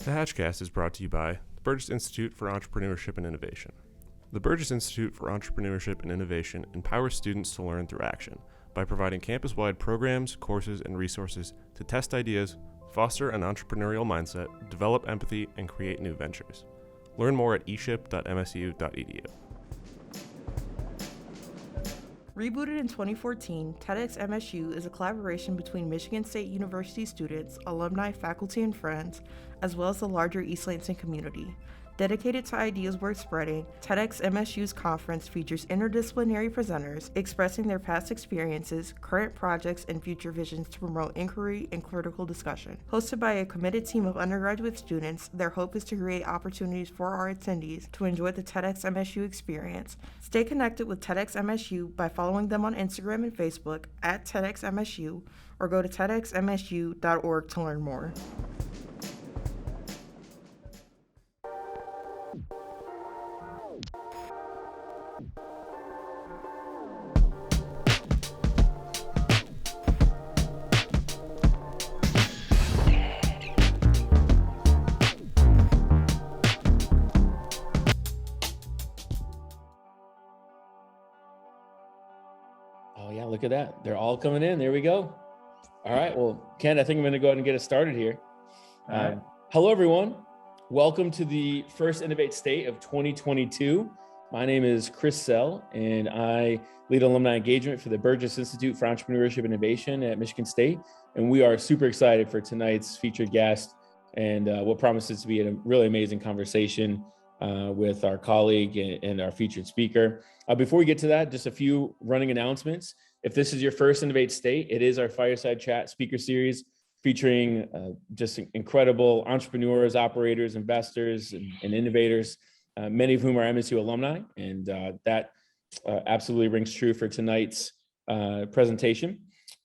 The Hatchcast is brought to you by the Burgess Institute for Entrepreneurship and Innovation. The Burgess Institute for Entrepreneurship and Innovation empowers students to learn through action by providing campus-wide programs, courses, and resources to test ideas, foster an entrepreneurial mindset, develop empathy, and create new ventures. Learn more at eship.msu.edu. Rebooted in 2014, TEDxMSU is a collaboration between Michigan State University students, alumni, faculty, and friends, as well as the larger East Lansing community. Dedicated to ideas worth spreading, TEDxMSU's conference features interdisciplinary presenters expressing their past experiences, current projects, and future visions to promote inquiry and critical discussion. Hosted by a committed team of undergraduate students, their hope is to create opportunities for our attendees to enjoy the TEDxMSU experience. Stay connected with TEDxMSU by following them on Instagram and Facebook at TEDxMSU, or go to TEDxMSU.org to learn more. Oh yeah, look at that. They're all coming in. There we go. All right. Well, Ken, I think I'm going to go ahead and get us started here. All right. Hello, everyone. Welcome to the first Innovate State of 2022. My name is Chris Sell, and I lead alumni engagement for the Burgess Institute for Entrepreneurship Innovation at Michigan State. And we are super excited for tonight's featured guest and what promises to be a really amazing conversation with our colleague and our featured speaker. Before we get to that, just a few running announcements. If this is your first Innovate State, it is our Fireside Chat speaker series featuring just incredible entrepreneurs, operators, investors, and innovators, many of whom are MSU alumni. And that absolutely rings true for tonight's presentation.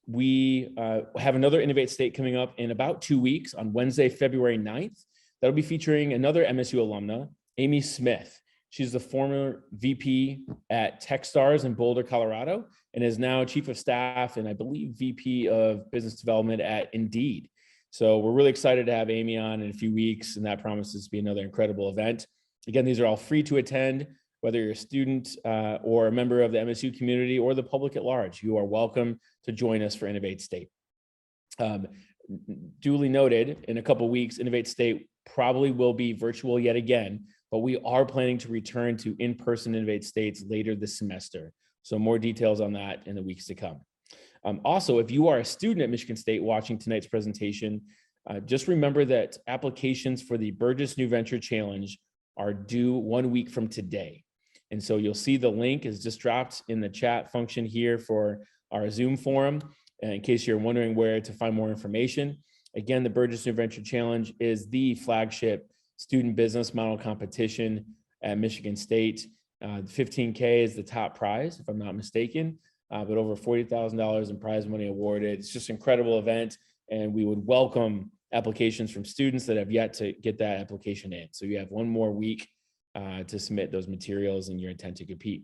We have another Innovate State coming up in about 2 weeks on Wednesday, February 9th. That'll be featuring another MSU alumna, Amy Smith. She's the former VP at Techstars in Boulder, Colorado, and is now Chief of Staff and I believe VP of Business Development at Indeed. So we're really excited to have Amy on in a few weeks, and that promises to be another incredible event. Again, these are all free to attend, whether you're a student or a member of the MSU community or the public at large. You are welcome to join us for Innovate State. Duly noted, in a couple of weeks, Innovate State probably will be virtual yet again, but we are planning to return to in-person Innovate States later this semester. So more details on that in the weeks to come. Also, if you are a student at Michigan State watching tonight's presentation, just remember that applications for the Burgess New Venture Challenge are due 1 week from today. And so you'll see the link is just dropped in the chat function here for our Zoom forum, in case you're wondering where to find more information. Again, the Burgess New Venture Challenge is the flagship student business model competition at Michigan State. 15K is the top prize, if I'm not mistaken, but over $40,000 in prize money awarded. It's just an incredible event, and we would welcome applications from students that have yet to get that application in. So you have 1 more week to submit those materials and your intent to compete.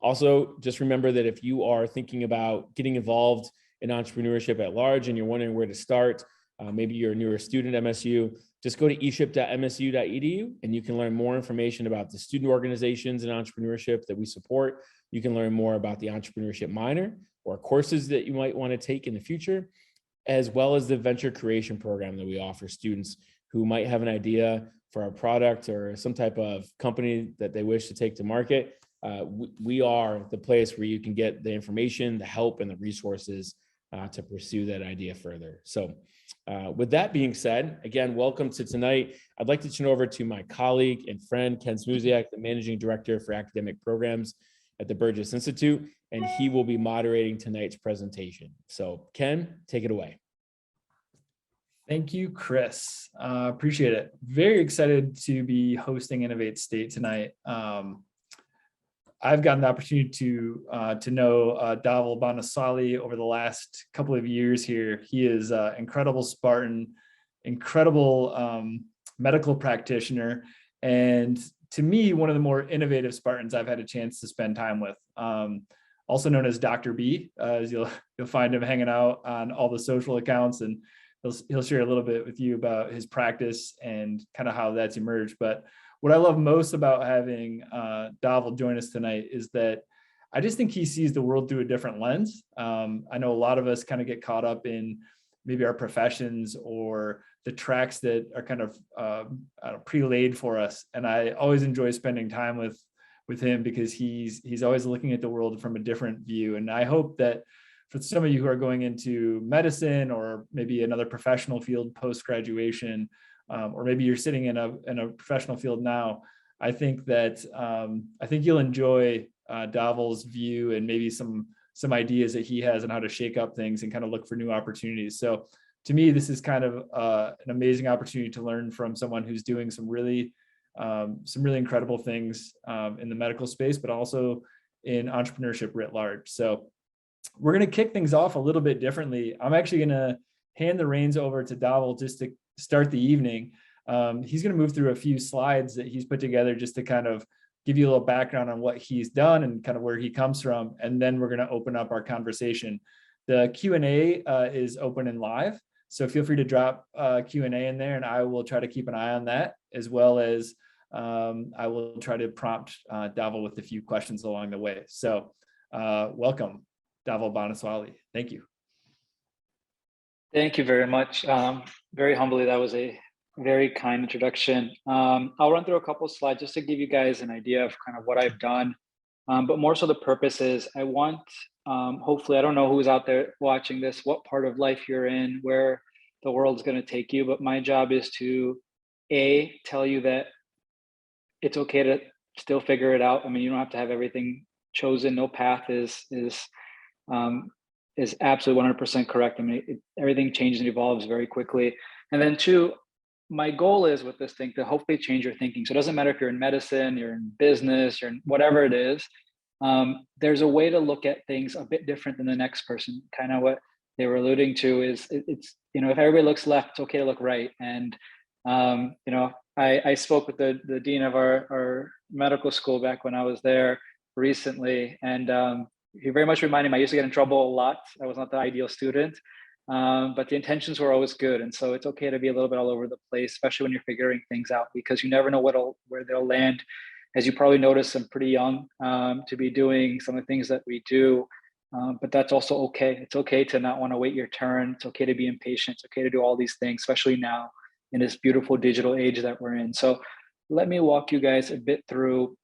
Also, just remember that if you are thinking about getting involved in entrepreneurship at large and you're wondering where to start, maybe you're a newer student at MSU, just go to eship.msu.edu and you can learn more information about the student organizations and entrepreneurship that we support. You can learn more about the entrepreneurship minor or courses that you might want to take in the future, as well as the venture creation program that we offer students who might have an idea for a product or some type of company that they wish to take to market. We are the place where you can get the information, the help, and the resources to pursue that idea further. So with that being said, again, welcome to tonight. I'd like to turn over to my colleague and friend, Ken Smuziak, the Managing Director for Academic Programs at the Burgess Institute, and he will be moderating tonight's presentation. So Ken, take it away. Thank you, Chris. Appreciate it. Very excited to be hosting Innovate State tonight. I've gotten the opportunity to know Dhaval Bhanusali over the last couple of years here. He is an incredible Spartan, incredible medical practitioner, and to me, one of the more innovative Spartans I've had a chance to spend time with. Also known as Dr. B, as you'll find him hanging out on all the social accounts and he'll share a little bit with you about his practice and kind of how that's emerged. But what I love most about having Dhaval join us tonight is that I just think he sees the world through a different lens. I know a lot of us kind of get caught up in maybe our professions or the tracks that are kind of pre-laid for us. And I always enjoy spending time with him because he's always looking at the world from a different view. And I hope that for some of you who are going into medicine or maybe another professional field post-graduation, or maybe you're sitting in a professional field now, I think you'll enjoy Dhaval's view and maybe some ideas that he has on how to shake up things and kind of look for new opportunities. So to me, this is kind of an amazing opportunity to learn from someone who's doing some really incredible things in the medical space, but also in entrepreneurship writ large. So we're going to kick things off a little bit differently. I'm actually going to hand the reins over to Dhaval just to start the evening. He's going to move through a few slides that he's put together just to kind of give you a little background on what he's done and kind of where he comes from. And then we're going to open up our conversation. The Q&A is open and live. So feel free to drop Q&A in there and I will try to keep an eye on that, as well as I will try to prompt Dhaval with a few questions along the way. So welcome, Dhaval Bhanusali. Thank you. Thank you very much. Very humbly, that was a very kind introduction. I'll run through a couple of slides just to give you guys an idea of kind of what I've done, but more so the purpose is I want, hopefully, I don't know who's out there watching this, what part of life you're in, where the world's going to take you, but my job is to tell you that it's okay to still figure it out. I mean, you don't have to have everything chosen. No path is absolutely 100% correct. I mean, everything changes and evolves very quickly. And then two, my goal is with this thing to hopefully change your thinking. So it doesn't matter if you're in medicine, you're in business, you're in whatever it is, there's a way to look at things a bit different than the next person. Kind of what they were alluding to is it's, you know, if everybody looks left, it's okay to look right. And, you know, I spoke with the dean of our medical school back when I was there recently. And he very much reminded me, I used to get in trouble a lot. I was not the ideal student. But the intentions were always good. And so it's okay to be a little bit all over the place, especially when you're figuring things out, because you never know where they'll land. As you probably noticed, I'm pretty young to be doing some of the things that we do, but that's also okay. It's okay to not want to wait your turn. It's okay to be impatient. It's okay to do all these things, especially now in this beautiful digital age that we're in. So let me walk you guys a bit through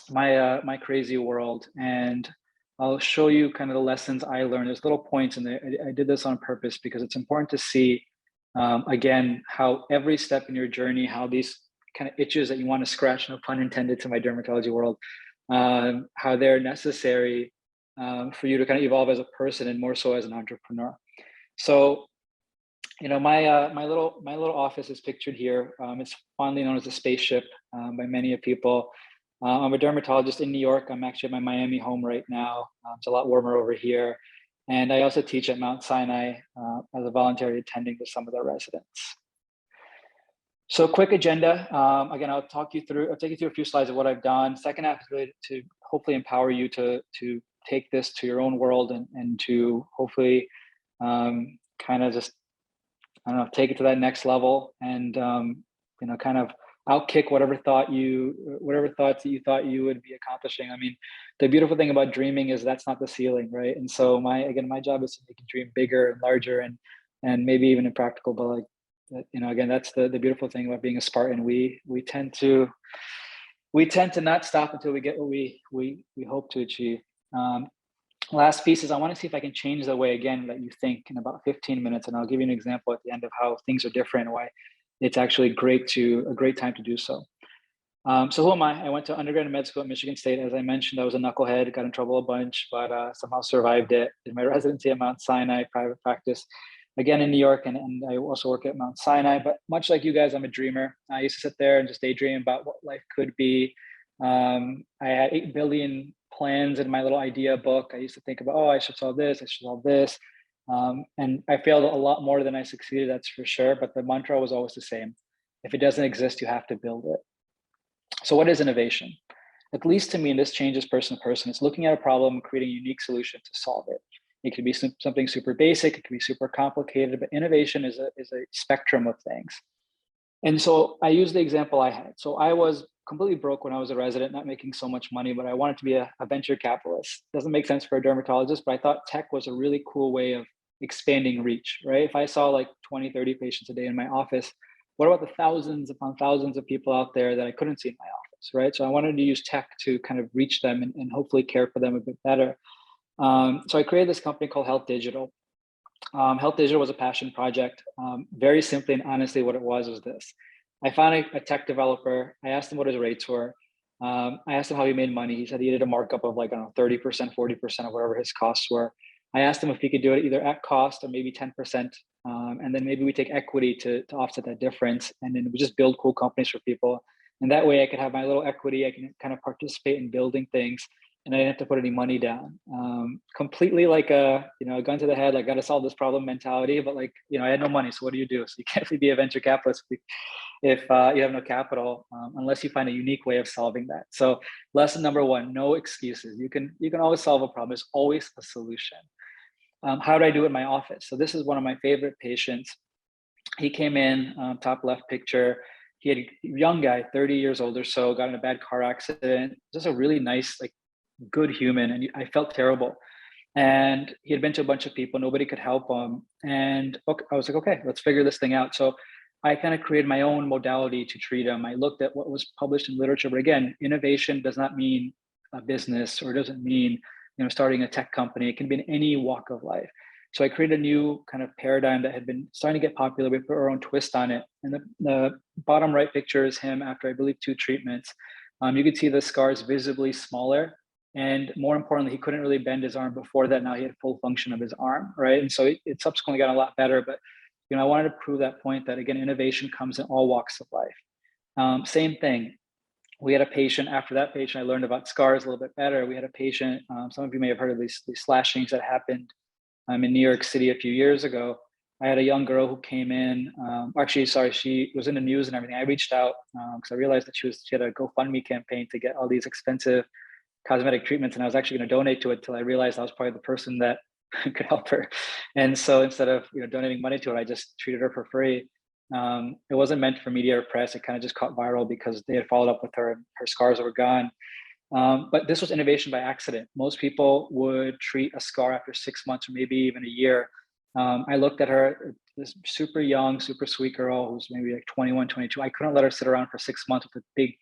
my crazy world, and I'll show you kind of the lessons I learned. There's little points in there. I did this on purpose because it's important to see, again, how every step in your journey, how these kind of itches that you want to scratch, no pun intended to my dermatology world, how they're necessary for you to kind of evolve as a person and more so as an entrepreneur. So, you know, my little office is pictured here. It's fondly known as a spaceship by many people. I'm a dermatologist in New York. I'm actually at my Miami home right now. It's a lot warmer over here. And I also teach at Mount Sinai as a voluntary attending to some of the residents. So quick agenda. Again, I'll take you through a few slides of what I've done. Second half is really to hopefully empower you to take this to your own world and to hopefully kind of just, I don't know, take it to that next level and, you know, kind of outkick whatever thoughts that you thought you would be accomplishing. I mean, the beautiful thing about dreaming is that's not the ceiling, right? And so my job is to make you dream bigger and larger and maybe even impractical, but like, you know, again, that's the beautiful thing about being a Spartan. We tend to not stop until we get what we hope to achieve. Last piece is I want to see if I can change the way again that you think in about 15 minutes, and I'll give you an example at the end of how things are different and why it's actually a great time to do so. So who am I? I went to undergrad and med school at Michigan State. As I mentioned, I was a knucklehead, got in trouble a bunch, but somehow survived it. Did my residency at Mount Sinai, private practice, again in New York, and I also work at Mount Sinai. But much like you guys, I'm a dreamer. I used to sit there and just daydream about what life could be. I had 8 billion plans in my little idea book. I used to think about, oh, I should solve this, I should solve this. And I failed a lot more than I succeeded, that's for sure. But the mantra was always the same. If it doesn't exist, you have to build it. So what is innovation? At least to me, and this changes person to person, it's looking at a problem, creating a unique solution to solve it. It could be something super basic. It could be super complicated, but innovation is a spectrum of things. And so I use the example I had. So I was completely broke when I was a resident, not making so much money, but I wanted to be a venture capitalist. Doesn't make sense for a dermatologist, but I thought tech was a really cool way of expanding reach, right? If I saw like 20, 30 patients a day in my office, what about the thousands upon thousands of people out there that I couldn't see in my office, right? So I wanted to use tech to kind of reach them and hopefully care for them a bit better. So I created this company called Health Digital. Health Digital was a passion project. Very simply and honestly, what it was this. I found a tech developer. I asked him what his rates were. I asked him how he made money. He said he did a markup of like, I don't know, 30%, 40% of whatever his costs were. I asked him if he could do it either at cost or maybe 10%. And then maybe we take equity to offset that difference. And then we just build cool companies for people. And that way I could have my little equity. I can kind of participate in building things and I didn't have to put any money down. Completely like a gun to the head, like got to solve this problem mentality. But like, I had no money. So what do you do? So you can't really be a venture capitalist if you have no capital, unless you find a unique way of solving that. So lesson number one, no excuses. You can always solve a problem. There's always a solution. How do I do it in my office? So this is one of my favorite patients. He came in, top left picture. He had a young guy, 30 years old or so, got in a bad car accident. Just a really nice, like good human. And I felt terrible. And he had been to a bunch of people. Nobody could help him. And I was like, okay, let's figure this thing out. So I kind of created my own modality to treat him. I looked at what was published in literature. But again, innovation does not mean a business or doesn't mean starting a tech company. It can be in any walk of life. So I created a new kind of paradigm that had been starting to get popular. We put our own twist on it. And the bottom right picture is him after, I believe, 2 treatments. You could see the scars visibly smaller. And more importantly, he couldn't really bend his arm before that. Now he had full function of his arm, right? And so it subsequently got a lot better. But I wanted to prove that point that, again, innovation comes in all walks of life. Same thing. We had a patient. After that patient, I learned about scars a little bit better. We had a patient. Some of you may have heard of these slashings that happened in New York City a few years ago. I had a young girl who came in. She was in the news and everything. I reached out because I realized that she had a GoFundMe campaign to get all these expensive cosmetic treatments, and I was actually going to donate to it until I realized I was probably the person that could help her. And so instead of donating money to it, I just treated her for free. It wasn't meant for media or press. It kind of just caught viral because they had followed up with her and her scars were gone. But this was innovation by accident. Most people would treat a scar after 6 months or maybe even a year. I looked at her, this super young, super sweet girl who's maybe like 21, 22. I couldn't let her sit around for 6 months with a big,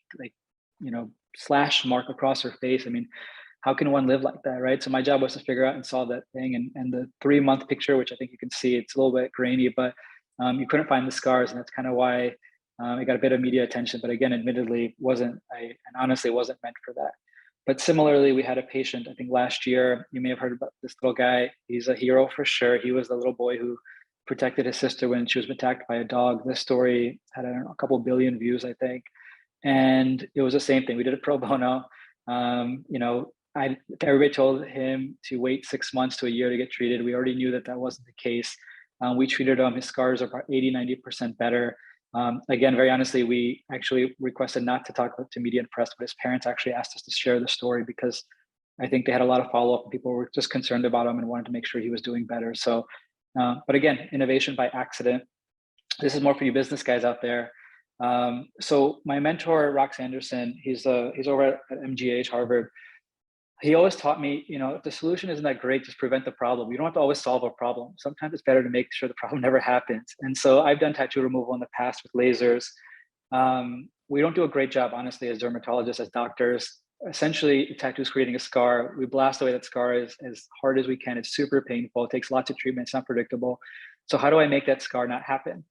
slash mark across her face. I mean, how can one live like that, right? So my job was to figure out and solve that thing. And the 3-month picture, which I think you can see, it's a little bit grainy, but you couldn't find the scars. And that's kind of why it got a bit of media attention. But again, admittedly, honestly wasn't meant for that. But similarly, we had a patient, I think last year, you may have heard about this little guy. He's a hero for sure. He was the little boy who protected his sister when she was attacked by a dog. This story had, a couple billion views, I think. And it was the same thing. We did it pro bono. Everybody told him to wait 6 months to a year to get treated. We already knew that wasn't the case. We treated him. His scars are about 80, 90% better. Again, very honestly, we actually requested not to talk to media and press, but his parents actually asked us to share the story because I think they had a lot of follow-up and people were just concerned about him and wanted to make sure he was doing better. So, but again, innovation by accident. This is more for you business guys out there. So my mentor, Rox Anderson, he's over at MGH, Harvard. He always taught me, if the solution isn't that great, just prevent the problem. You don't have to always solve a problem. Sometimes it's better to make sure the problem never happens. And so I've done tattoo removal in the past with lasers. We don't do a great job, honestly, as dermatologists, as doctors. Essentially, a tattoo is creating a scar. We blast away that scar as hard as we can. It's super painful. It takes lots of treatment. It's not predictable. So how do I make that scar not happen?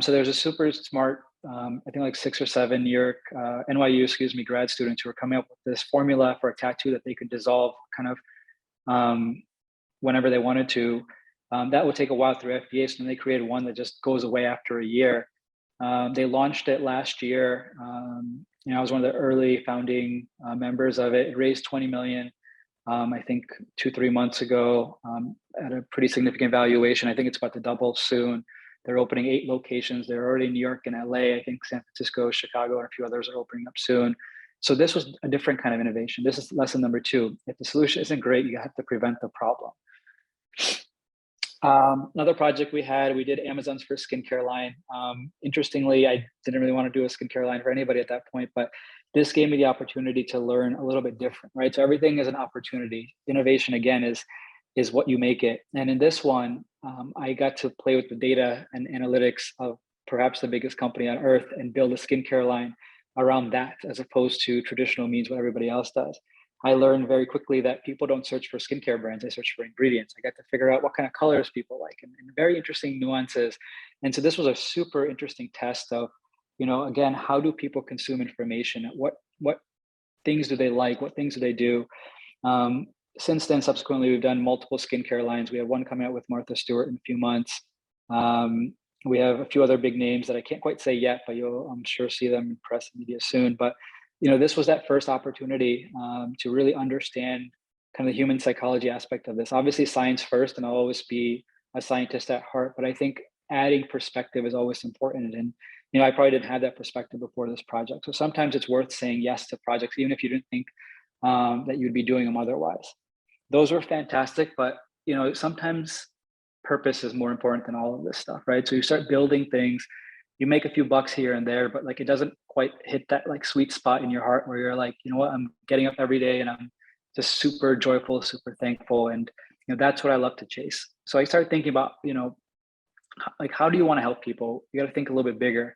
So there's a super smart, I think like 6 or 7 NYU, grad students who are coming up with this formula for a tattoo that they could dissolve kind of whenever they wanted to. That would take a while through FDA. So then they created one that just goes away after a year. They launched it last year. I was one of the early founding members of it. It raised 20 million, I think 2-3 months ago, at a pretty significant valuation. I think it's about to double soon. They're opening 8 locations. They're already in New York and LA. I think San Francisco, Chicago, and a few others are opening up soon. So this was a different kind of innovation. This is lesson number 2. If the solution isn't great, you have to prevent the problem. Another project we did Amazon's first skincare line. Interestingly, I didn't really want to do a skincare line for anybody at that point, but this gave me the opportunity to learn a little bit different, right? So everything is an opportunity. Innovation, again, is what you make it. And in this one, I got to play with the data and analytics of perhaps the biggest company on earth and build a skincare line around that, as opposed to traditional means what everybody else does. I learned very quickly that people don't search for skincare brands, they search for ingredients. I got to figure out what kind of colors people like and very interesting nuances. And so this was a super interesting test of, again, how do people consume information? What things do they like? What things do they do? Since then, subsequently, we've done multiple skincare lines. We have one coming out with Martha Stewart in a few months. We have a few other big names that I can't quite say yet, but you'll, I'm sure, see them in press media soon. But this was that first opportunity to really understand kind of the human psychology aspect of this. Obviously, science first, and I'll always be a scientist at heart. But I think adding perspective is always important. And I probably didn't have that perspective before this project. So sometimes it's worth saying yes to projects, even if you didn't think that you'd be doing them otherwise. Those were fantastic, but sometimes purpose is more important than all of this stuff, right? So you start building things, you make a few bucks here and there, but like it doesn't quite hit that like sweet spot in your heart where you're like, you know what, I'm getting up every day and I'm just super joyful, super thankful, and that's what I love to chase. So I started thinking about like, how do you want to help people? You got to think a little bit bigger.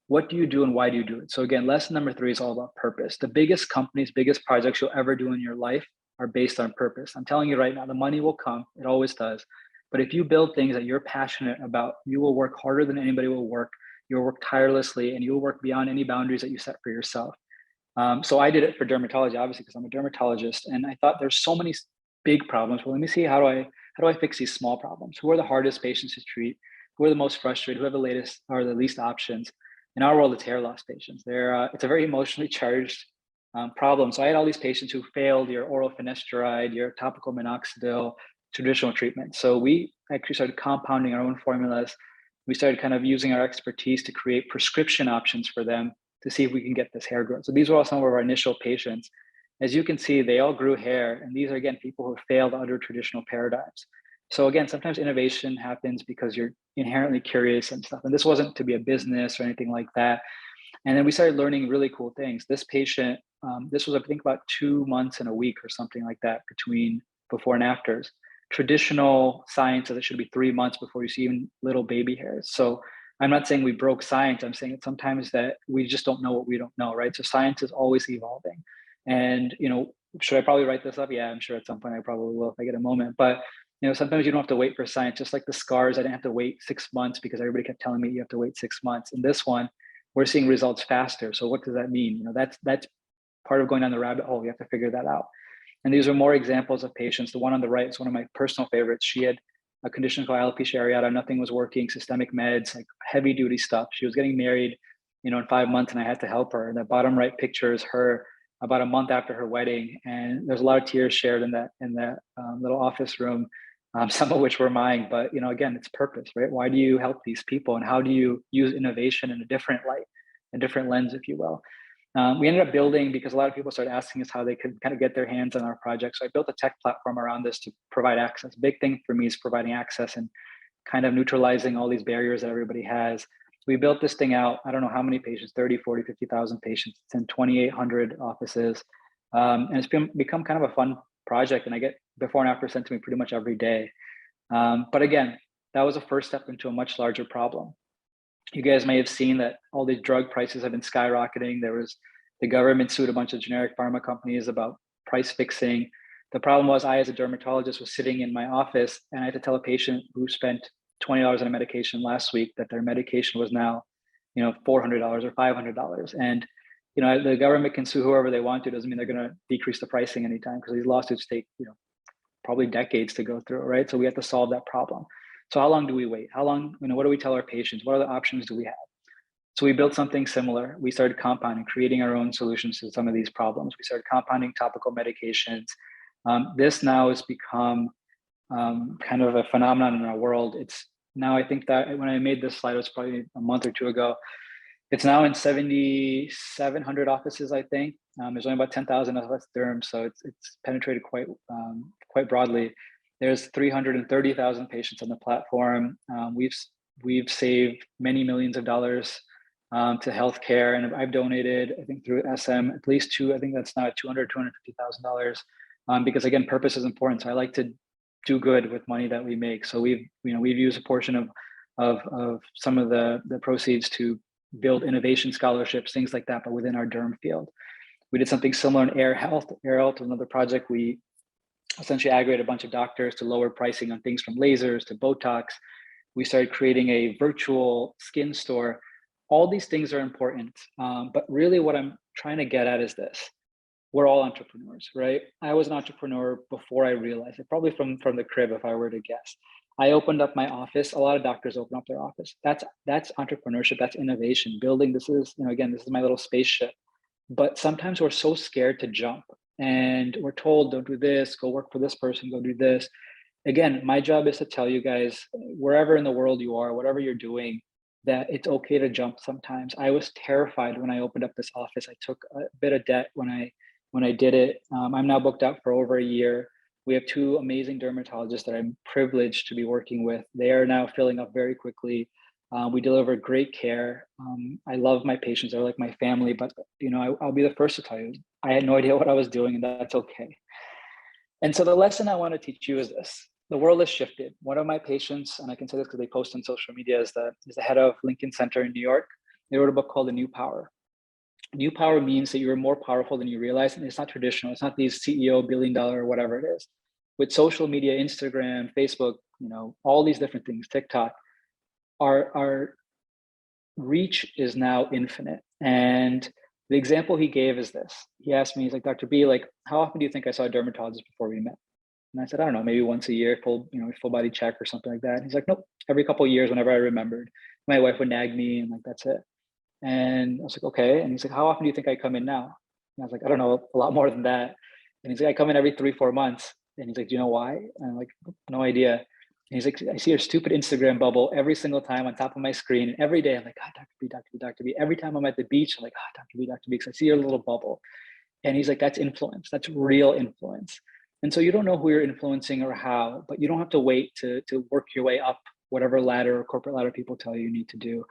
What do you do and why do you do it? So again, lesson number 3 is all about purpose. The biggest companies, biggest projects you'll ever do in your life are based on purpose. I'm telling you right now, the money will come. It always does. But if you build things that you're passionate about, you will work harder than anybody will work. You'll work tirelessly and you'll work beyond any boundaries that you set for yourself. So I did it for dermatology, obviously, because I'm a dermatologist. And I thought there's so many big problems. Well, let me see, how do I fix these small problems? Who are the hardest patients to treat? Who are the most frustrated? Who have the latest or the least options? In our world, it's hair loss patients. It's a very emotionally charged problem. So I had all these patients who failed your oral finasteride, your topical minoxidil, traditional treatment. So we actually started compounding our own formulas. We started kind of using our expertise to create prescription options for them to see if we can get this hair growth. So these were all some of our initial patients. As you can see, they all grew hair. And these are, again, people who failed under traditional paradigms. So again, sometimes innovation happens because you're inherently curious and stuff. And this wasn't to be a business or anything like that. And then we started learning really cool things. This patient, this was, I think, about 2 months and a week or something like that between before and afters. Traditional science says it should be 3 months before you see even little baby hairs. So I'm not saying we broke science. I'm saying that sometimes that we just don't know what we don't know, right? So science is always evolving. And, should I probably write this up? Yeah, I'm sure at some point I probably will if I get a moment. But sometimes you don't have to wait for science. Just like the scars, I didn't have to wait 6 months because everybody kept telling me you have to wait 6 months. In this one, we're seeing results faster. So what does that mean? That's part of going down the rabbit hole. You have to figure that out. And these are more examples of patients. The one on the right is one of my personal favorites. She had a condition called alopecia areata. Nothing was working, systemic meds, like heavy duty stuff. She was getting married, in 5 months, and I had to help her. And the bottom right picture is her about a month after her wedding. And there's a lot of tears shared in that little office room, some of which were mine. But, again, it's purpose, right? Why do you help these people? And how do you use innovation in a different light, a different lens, if you will? We ended up building, because a lot of people started asking us how they could kind of get their hands on our project. So I built a tech platform around this to provide access. Big thing for me is providing access and kind of neutralizing all these barriers that everybody has. We built this thing out. I don't know how many patients, 30, 40, 50,000 patients. It's in 2,800 offices. And it's become kind of a fun project. And I get before and after sent to me pretty much every day. But again, that was a first step into a much larger problem. You guys may have seen that all these drug prices have been skyrocketing. The government sued a bunch of generic pharma companies about price fixing. The problem was, I, as a dermatologist, was sitting in my office and I had to tell a patient who spent $20 on a medication last week that their medication was now, $400 or $500. And, the government can sue whoever they want to. Doesn't mean they're going to decrease the pricing anytime, because these lawsuits take, probably decades to go through, right? So we have to solve that problem. So how long do we wait? How long, what do we tell our patients? What other options do we have? So we built something similar. We started compounding, creating our own solutions to some of these problems. We started compounding topical medications. This now has become kind of a phenomenon in our world. It's now, I think that when I made this slide, it was probably a month or two ago. It's now in 7,700 offices, I think. There's only about 10,000 of us derms, so it's penetrated quite broadly. There's 330,000 patients on the platform. We've saved many millions of dollars to healthcare, and I've donated, I think through SM, at least I think that's now at $250,000, because again, purpose is important. So I like to do good with money that we make. So we've used a portion of some of the proceeds to build innovation scholarships, things like that, but within our derm field. We did something similar in Aire Health. Aire Health was another project. We essentially aggregated a bunch of doctors to lower pricing on things from lasers to Botox. We started creating a virtual skin store. All these things are important, but really what I'm trying to get at is this. We're all entrepreneurs, right? I was an entrepreneur before I realized it, probably from the crib, if I were to guess. I opened up my office. A lot of doctors open up their office. That's entrepreneurship. That's innovation. Building. This is, again, this is my little spaceship. But sometimes we're so scared to jump, and we're told, don't do this, go work for this person, go do this. Again, my job is to tell you guys, wherever in the world you are, whatever you're doing, that it's okay to jump sometimes. I was terrified when I opened up this office. I took a bit of debt when I did it. I'm now booked out for over a year. We have 2 amazing dermatologists that I'm privileged to be working with. They are now filling up very quickly. We deliver great care. I love my patients. They're like my family, but I'll be the first to tell you, I had no idea what I was doing, and that's okay. And so the lesson I want to teach you is this. The world has shifted. One of my patients, and I can say this because they post on social media, is the head of Lincoln Center in New York. They wrote a book called The New Power. New power means that you're more powerful than you realize, and it's not traditional. It's not these CEO $1 billion or whatever it is. With social media, Instagram, Facebook, all these different things, TikTok, our reach is now infinite. And the example he gave is this. He asked me, he's like, Dr. B, like, how often do you think I saw a dermatologist before we met? And I said, I don't know, maybe once a year, full body check or something like that. And he's like, nope, every couple of years, whenever I remembered. My wife would nag me, and like, that's it. And I was like, okay. And he's like, how often do you think I come in now? And I was like, I don't know, a lot more than that. And he's like, I come in every 3-4 months. And he's like, do you know why? And I'm like, no idea. And he's like, I see your stupid Instagram bubble every single time on top of my screen. And every day I'm like, Dr. B, Dr. B, Dr. B. Every time I'm at the beach, I'm like, Dr. B, Dr. B, because I see your little bubble. And he's like, that's influence. That's real influence. And so you don't know who you're influencing or how, but you don't have to wait to work your way up whatever ladder or corporate ladder people tell you need to do.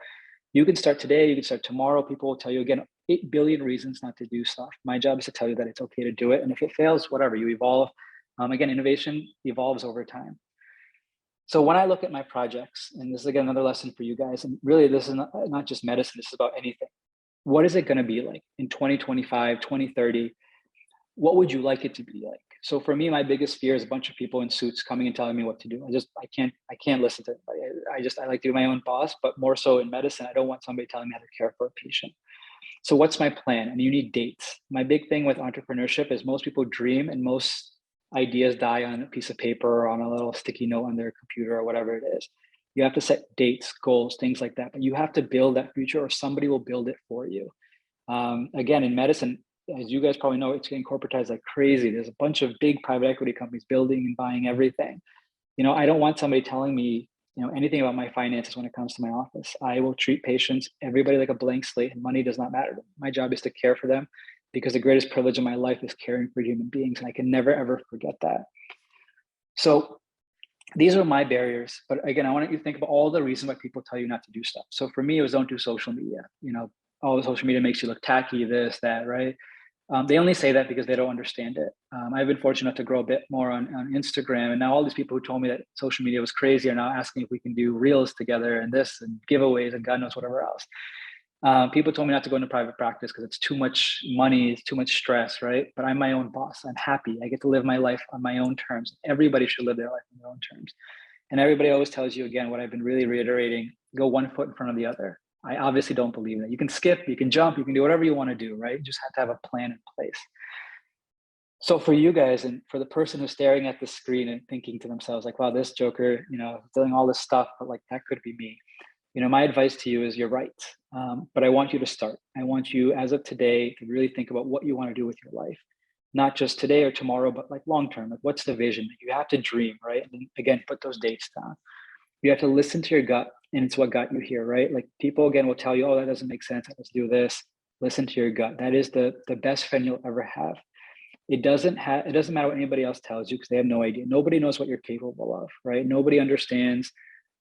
You can start today, you can start tomorrow. People will tell you, again, 8 billion reasons not to do stuff. My job is to tell you that it's okay to do it. And if it fails, whatever, you evolve. Again, innovation evolves over time. So when I look at my projects, and this is again another lesson for you guys, and really this is not just medicine, this is about anything. What is it going to be like in 2025, 2030? What would you like it to be like? So for me, my biggest fear is a bunch of people in suits coming and telling me what to do. I can't listen to it. I like to be my own boss, but more so in medicine, I don't want somebody telling me how to care for a patient. So what's my plan? And you need dates. My big thing with entrepreneurship is most people dream, and most ideas die on a piece of paper or on a little sticky note on their computer or whatever it is. You have to set dates, goals, things like that, but you have to build that future, or somebody will build it for you. Again, in medicine, as you guys probably know, it's getting corporatized like crazy. There's a bunch of big private equity companies building and buying everything. I don't want somebody telling me, anything about my finances when it comes to my office. I will treat patients, everybody, like a blank slate, and money does not matter to me. My job is to care for them, because the greatest privilege in my life is caring for human beings, and I can never, ever forget that. So these are my barriers. But again, I want you to think about all the reasons why people tell you not to do stuff. So for me, it was don't do social media. All the social media makes you look tacky, this, that, right? They only say that because they don't understand it. I've been fortunate enough to grow a bit more on Instagram. And now all these people who told me that social media was crazy are now asking if we can do reels together and this and giveaways and God knows whatever else. People told me not to go into private practice because it's too much money, it's too much stress, right? But I'm my own boss. I'm happy. I get to live my life on my own terms. Everybody should live their life on their own terms. And everybody always tells you, again, what I've been really reiterating, go one foot in front of the other. I obviously don't believe that. You can skip, you can jump, you can do whatever you want to do, right? You just have to have a plan in place. So for you guys, and for the person who's staring at the screen and thinking to themselves like, wow, this joker, doing all this stuff, but like that could be me. My advice to you is you're right. But I want you to start. I want you, as of today, to really think about what you want to do with your life. Not just today or tomorrow, but like long-term. Like, what's the vision? You have to dream, right? And again, put those dates down. You have to listen to your gut, and it's what got you here, right? Like, people, again, will tell you, oh, that doesn't make sense. Let's do this. Listen to your gut. That is the best friend you'll ever have. it doesn't matter what anybody else tells you, because they have no idea. Nobody knows what you're capable of, right? Nobody understands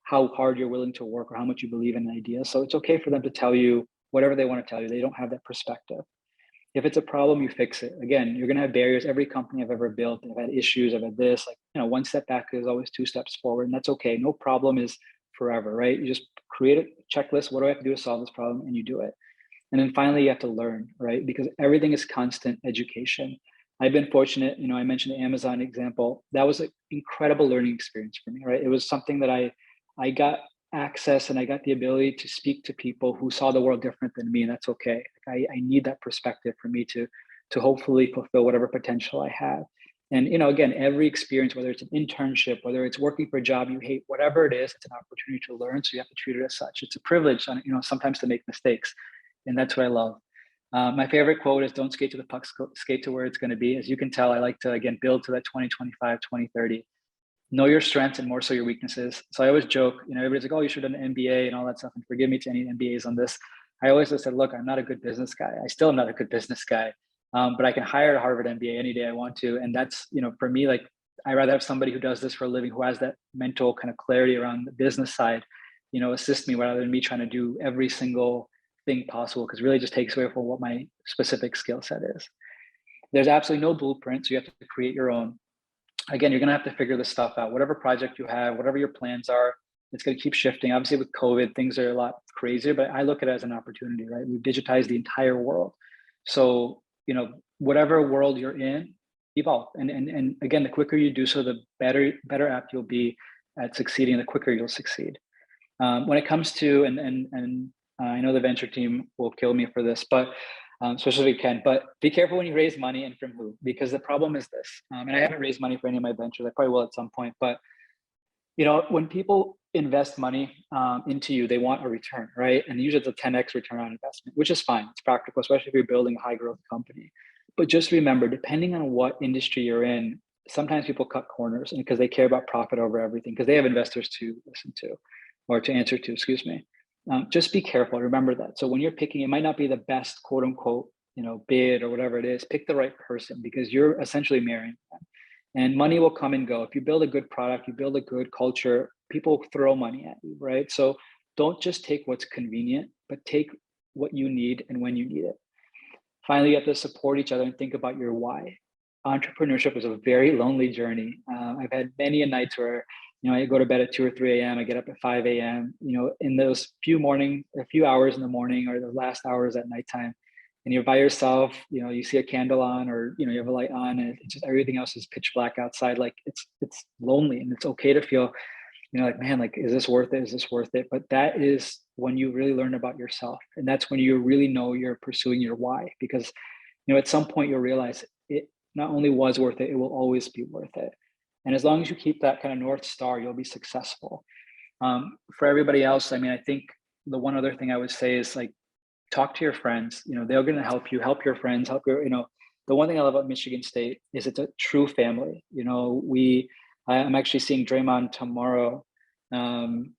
how hard you're willing to work or how much you believe in an idea. So it's okay for them to tell you whatever they want to tell you. They don't have that perspective. If it's a problem, you fix it. Again, you're going to have barriers. Every company I've ever built, I've had issues, I've had this, like, one step back is always 2 steps forward, and that's okay. No problem is forever, right? You just create a checklist. What do I have to do to solve this problem? And you do it. And then finally, you have to learn, right? Because everything is constant education. I've been fortunate, I mentioned the Amazon example. That was an incredible learning experience for me, right? It was something that I got access, and I got the ability to speak to people who saw the world different than me, and that's okay. I need that perspective for me to hopefully fulfill whatever potential I have. And again, every experience, whether it's an internship, whether it's working for a job you hate, whatever it is, it's an opportunity to learn. So you have to treat it as such. It's a privilege, sometimes to make mistakes, and that's what I love. My favorite quote is, "Don't skate to the puck, skate to where it's going to be." As you can tell, I like to, again, build to that 2025, 2030. Know your strengths and more so your weaknesses. So I always joke, everybody's like, "Oh, you should have done an MBA and all that stuff." And forgive me to any MBAs on this. I always just said, look, I'm not a good business guy. I still am not a good business guy, but I can hire a Harvard MBA any day I want to. And that's, for me, like, I'd rather have somebody who does this for a living, who has that mental kind of clarity around the business side, assist me, rather than me trying to do every single thing possible, because really just takes away from what my specific skill set is. There's absolutely no blueprint, so you have to create your own. Again, you're going to have to figure this stuff out. Whatever project you have, whatever your plans are, it's going to keep shifting. Obviously, with COVID, things are a lot crazier, but I look at it as an opportunity, right? We've digitized the entire world. So, whatever world you're in, evolve. And again, the quicker you do so, the better apt you'll be at succeeding, the quicker you'll succeed. When it comes to, and I know the venture team will kill me for this, but especially if we can, but be careful when you raise money and from who, because the problem is this, and I haven't raised money for any of my ventures. I probably will at some point, but when people invest money into you, they want a return, right? And usually it's a 10x return on investment, which is fine. It's practical, especially if you're building a high growth company. But just remember, depending on what industry you're in, sometimes people cut corners, and because they care about profit over everything, because they have investors to listen to, or to answer to, excuse me. Just be careful. Remember that. So when you're picking, it might not be the best quote unquote, bid or whatever it is. Pick the right person, because you're essentially marrying them. And money will come and go. If you build a good product, you build a good culture, people throw money at you, right? So don't just take what's convenient, but take what you need and when you need it. Finally, you have to support each other and think about your why. Entrepreneurship is a very lonely journey. I've had many a nights where I go to bed at 2 or 3 a.m. I get up at 5 a.m. In those few hours in the morning, or the last hours at nighttime, and you're by yourself. You see a candle on, or you have a light on, and it's just everything else is pitch black outside. Like it's lonely, and it's okay to feel, like, man, like, is this worth it? Is this worth it? But that is when you really learn about yourself, and that's when you really know you're pursuing your why. Because at some point you'll realize it not only was worth it, it will always be worth it. And as long as you keep that kind of North Star, you'll be successful. For everybody else, I think the one other thing I would say is, like, talk to your friends. They're going to help you, help your friends, help your, the one thing I love about Michigan State is it's a true family. I'm actually seeing Draymond tomorrow. And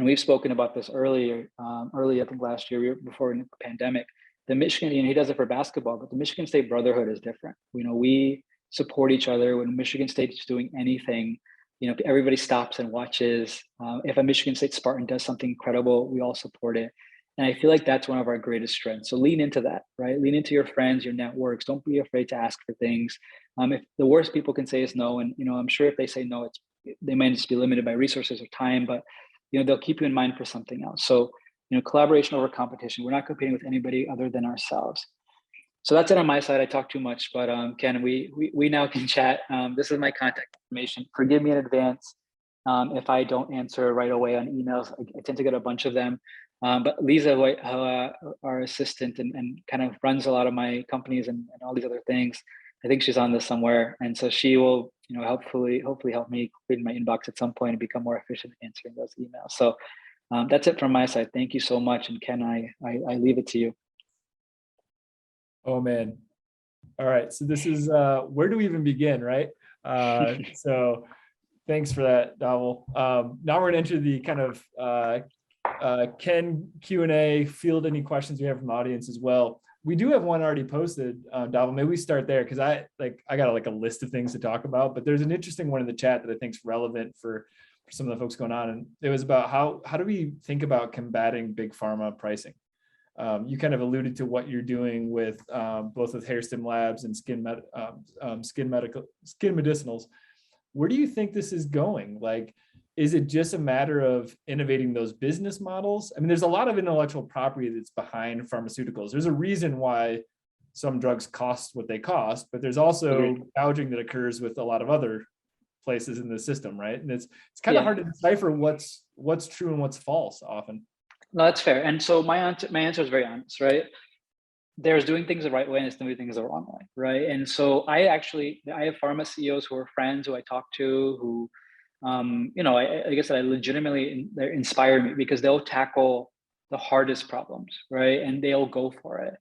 we've spoken about this early, I think last year, before the pandemic. The Michigan, he does it for basketball, but the Michigan State brotherhood is different. We support each other. When Michigan State is doing anything, everybody stops and watches. If a Michigan State Spartan does something incredible, we all support it. And I feel like that's one of our greatest strengths. So lean into that, right? Lean into your friends, your networks. Don't be afraid to ask for things. If the worst people can say is no, and I'm sure if they say no, they might just be limited by resources or time, but they'll keep you in mind for something else. So collaboration over competition. We're not competing with anybody other than ourselves. So that's it on my side. I talk too much, but Ken, we now can chat. This is my contact information. Forgive me in advance if I don't answer right away on emails. I tend to get a bunch of them. But Lisa, our assistant and kind of runs a lot of my companies and all these other things, I think she's on this somewhere. And so she will, hopefully help me clean my inbox at some point and become more efficient answering those emails. So that's it from my side. Thank you so much. And Ken, I leave it to you. Oh, man. All right. So this is, where do we even begin, right? So thanks for that, Dhaval. Now we're going to enter the kind of Ken Q&A, field any questions we have from the audience as well. we do have one already posted, Dhaval. Maybe we start there because I got like a list of things to talk about, but there's an interesting one in the chat that I think is relevant for some of the folks going on. And it was about how do we think about combating big pharma pricing? You kind of alluded to what you're doing with both with HairStim Labs and Skin Medicinals. Where do you think this is going? Like, is it just a matter of innovating those business models? I mean, there's a lot of intellectual property that's behind pharmaceuticals. There's a reason why some drugs cost what they cost, but there's also gouging that occurs with a lot of other places in the system, right? And it's kind of hard to decipher what's true and what's false often. No, that's fair. And so my answer is very honest, right? There's doing things the right way and it's doing things the wrong way, right? And so I have pharma CEOs who are friends who I talk to who, like I said, I legitimately, they inspire me because they'll tackle the hardest problems, right? And they'll go for it.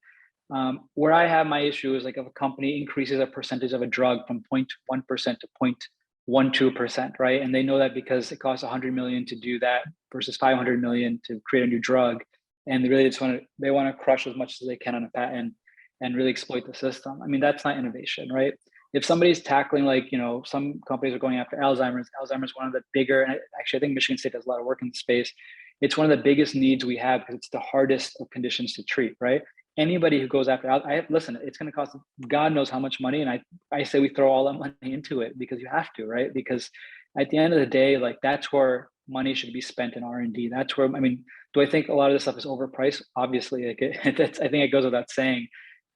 Where I have my issue is like if a company increases a percentage of a drug from 0.1% to 0.12%, right? And they know that because it costs 100 million to do that versus 500 million to create a new drug. And they really just want to crush as much as they can on a patent and really exploit the system. I mean, that's not innovation, right? If somebody's tackling some companies are going after Alzheimer's is one of the bigger, and actually I think Michigan State does a lot of work in the space. It's one of the biggest needs we have because it's the hardest of conditions to treat, right? Anybody who goes after, listen, it's going to cost God knows how much money. And I say we throw all that money into it because you have to, right? Because at the end of the day, like that's where money should be spent in R&D. That's where, I mean, do I think a lot of this stuff is overpriced? Obviously, I think it goes without saying.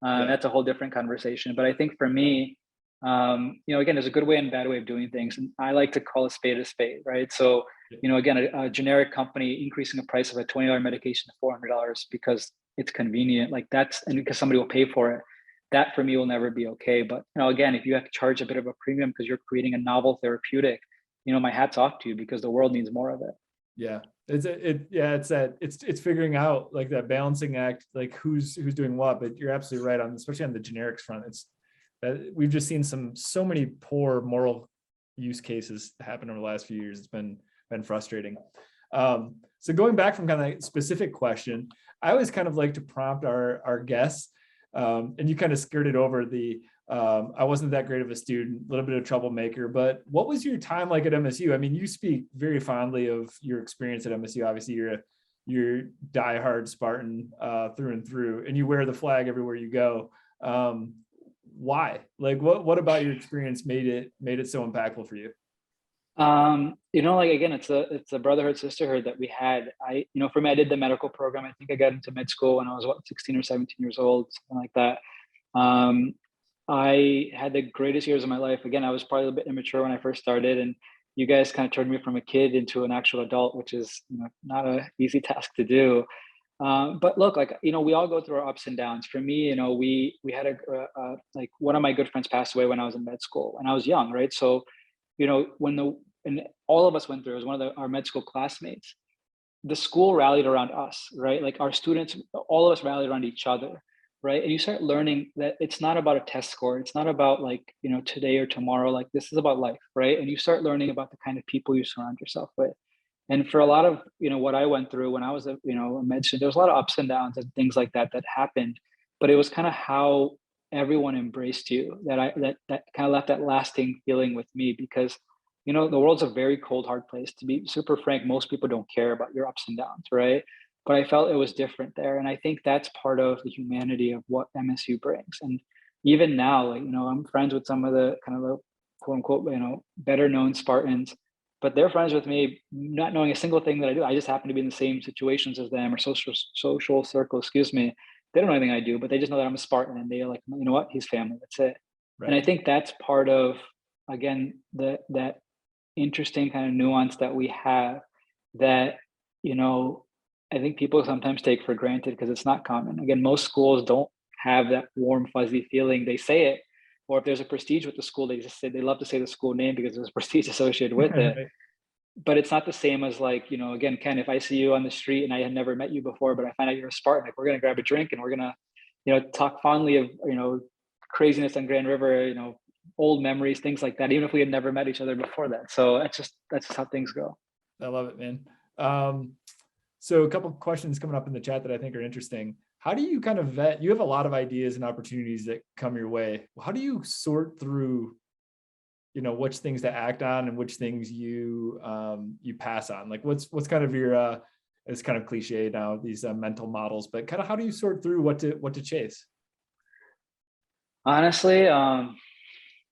That's a whole different conversation. But I think for me, again, there's a good way and bad way of doing things. And I like to call a spade, right? So, again, a generic company increasing the price of a $20 medication to $400 because it's convenient, and because somebody will pay for it, that for me will never be okay. But, again, if you have to charge a bit of a premium because you're creating a novel therapeutic, my hat's off to you because the world needs more of it. Yeah. It's figuring out like that balancing act, like who's doing what, but you're absolutely right especially on the generics front. It's that we've just seen so many poor moral use cases happen over the last few years. It's been frustrating. So going back from kind of specific question, I always kind of like to prompt our guests, and you kind of skirted over I wasn't that great of a student, a little bit of troublemaker, but what was your time like at MSU? I mean, you speak very fondly of your experience at MSU. Obviously, you're diehard Spartan through and through, and you wear the flag everywhere you go. Why? Like, what about your experience made it so impactful for you? Again, it's a brotherhood, sisterhood that we had. For me, I did the medical program. I think I got into med school when I was 16 or 17 years old, something like that. I had the greatest years of my life. Again, I was probably a bit immature when I first started, and you guys kind of turned me from a kid into an actual adult, which is not an easy task to do. But look, we all go through our ups and downs. For me, we had one of my good friends passed away when I was in med school, and I was young, right? So, and all of us went through, it was one of our med school classmates. The school rallied around us, right? Like our students, all of us rallied around each other, right? And you start learning that it's not about a test score. It's not about today or tomorrow. Like this is about life, right? And you start learning about the kind of people you surround yourself with. And for a lot of, what I went through when I was a med student, there was a lot of ups and downs and things like that happened. But it was kind of how everyone embraced you that kind of left that lasting feeling with me because the world's a very cold, hard place. To be super frank, most people don't care about your ups and downs, right? But I felt it was different there. And I think that's part of the humanity of what MSU brings. And even now, I'm friends with some of the kind of the quote unquote, better known Spartans, but they're friends with me, not knowing a single thing that I do. I just happen to be in the same situations as them or social circle, They don't know anything I do, but they just know that I'm a Spartan and they're like, you know what, he's family, that's it. Right. And I think that's part of, again, that interesting kind of nuance that we have that, I think people sometimes take for granted because it's not common. Again, most schools don't have that warm, fuzzy feeling. They say it, or if there's a prestige with the school, they love to say the school name because there's prestige associated with it. Right. But it's not the same as again, Ken, if I see you on the street and I had never met you before, but I find out you're a Spartan, we're going to grab a drink and we're going to, talk fondly of, craziness on Grand River, old memories, things like that, even if we had never met each other before that. So that's just how things go. I love it, man. So a couple of questions coming up in the chat that I think are interesting. How do you kind of vet? You have a lot of ideas and opportunities that come your way. How do you sort through, which things to act on and which things you pass on? Like what's kind of your it's kind of cliche now, these mental models, but kind of how do you sort through what to chase? Honestly,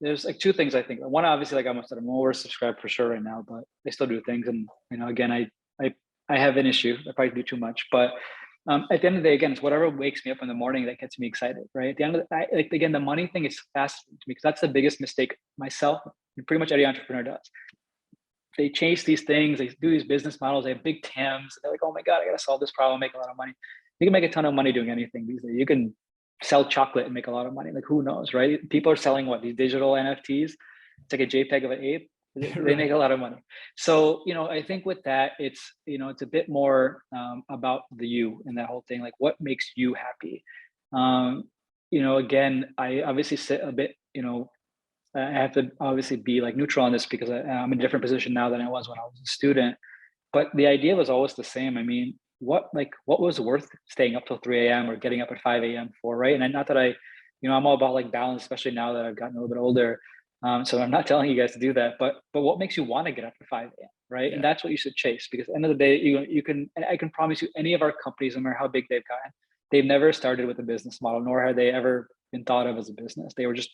there's like two things I think. One, obviously, like I said, I'm oversubscribed for sure right now, but I still do things. And, again, I have an issue. I probably do too much, but at the end of the day, again, it's whatever wakes me up in the morning that gets me excited, right? At the end of the day, again, the money thing is fascinating to me because that's the biggest mistake myself and pretty much any entrepreneur does. They chase these things, they do these business models, they have big TAMs. They're like, oh my God, I got to solve this problem, make a lot of money. You can make a ton of money doing anything these days. You can sell chocolate and make a lot of money. Like who knows, right? People are selling these digital NFTs. It's like a JPEG of an ape. They make a lot of money. So, I think with that, it's, it's a bit more about the you and that whole thing, like what makes you happy. Again, I obviously sit a bit, I have to obviously be like neutral on this because I'm in a different position now than I was when I was a student. But the idea was always the same. I mean, what was worth staying up till 3 a.m. or getting up at 5 a.m. for, right? And not that I'm all about like balance, especially now that I've gotten a little bit older. So I'm not telling you guys to do that, but what makes you want to get up at 5 a.m., right? Yeah. And that's what you should chase because at the end of the day, you can, and I can promise you any of our companies, no matter how big they've gotten, they've never started with a business model, nor have they ever been thought of as a business. They were just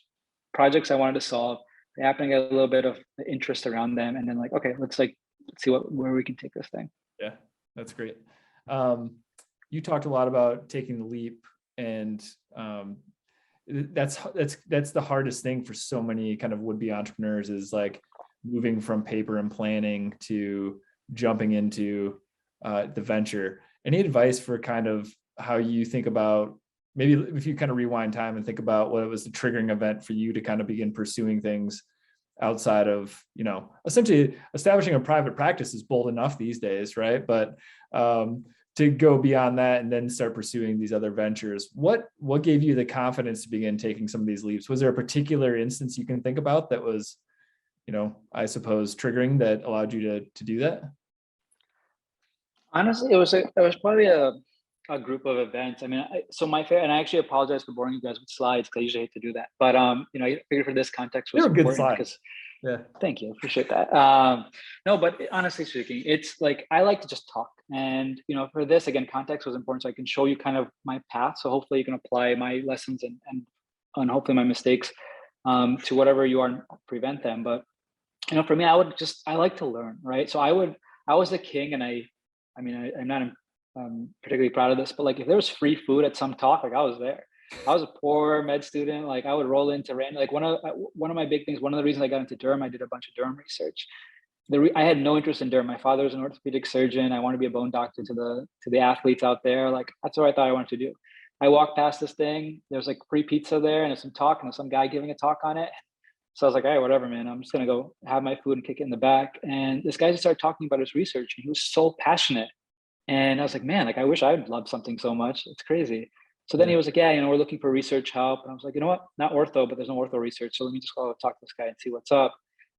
projects I wanted to solve. They happen to get a little bit of interest around them. And then like, okay, let's see where we can take this thing. Yeah, that's great. You talked a lot about taking the leap and that's the hardest thing for so many kind of would-be entrepreneurs is like moving from paper and planning to jumping into the venture. Any advice for kind of how you think about, maybe if you kind of rewind time and think about what was the triggering event for you to kind of begin pursuing things outside of, essentially establishing a private practice is bold enough these days, right? But to go beyond that and then start pursuing these other ventures, what gave you the confidence to begin taking some of these leaps? Was there a particular instance you can think about that was, I suppose triggering that allowed you to do that? Honestly, it was probably a group of events. I mean, and I actually apologize for boring you guys with slides because I usually hate to do that. But I figured for this context was important because yeah, thank you, appreciate that. No, but honestly speaking, it's like I like to just talk, and for this again, context was important so I can show you kind of my path. So hopefully you can apply my lessons and hopefully my mistakes to whatever you are, prevent them. But for me, I like to learn, right? So I was the king, and I'm not particularly proud of this, but like if there was free food at some talk, like I was there. I was a poor med student. Like I would roll into random, like one of my big things, one of the reasons I got into derm, I did a bunch of derm research. I had no interest in derm. My father was an orthopedic surgeon. I wanted to be a bone doctor to the athletes out there. Like that's what I thought I wanted to do. I walked past this thing. There's like free pizza there and there's some talk and there's some guy giving a talk on it. So I was like, hey, whatever, man. I'm just gonna go have my food and kick it in the back. And this guy just started talking about his research. And he was so passionate. And I was like, man, like I wish I would love something so much. It's crazy. So then he was like, yeah, we're looking for research help. And I was like, you know what? Not ortho, but there's no ortho research. So let me just go talk to this guy and see what's up.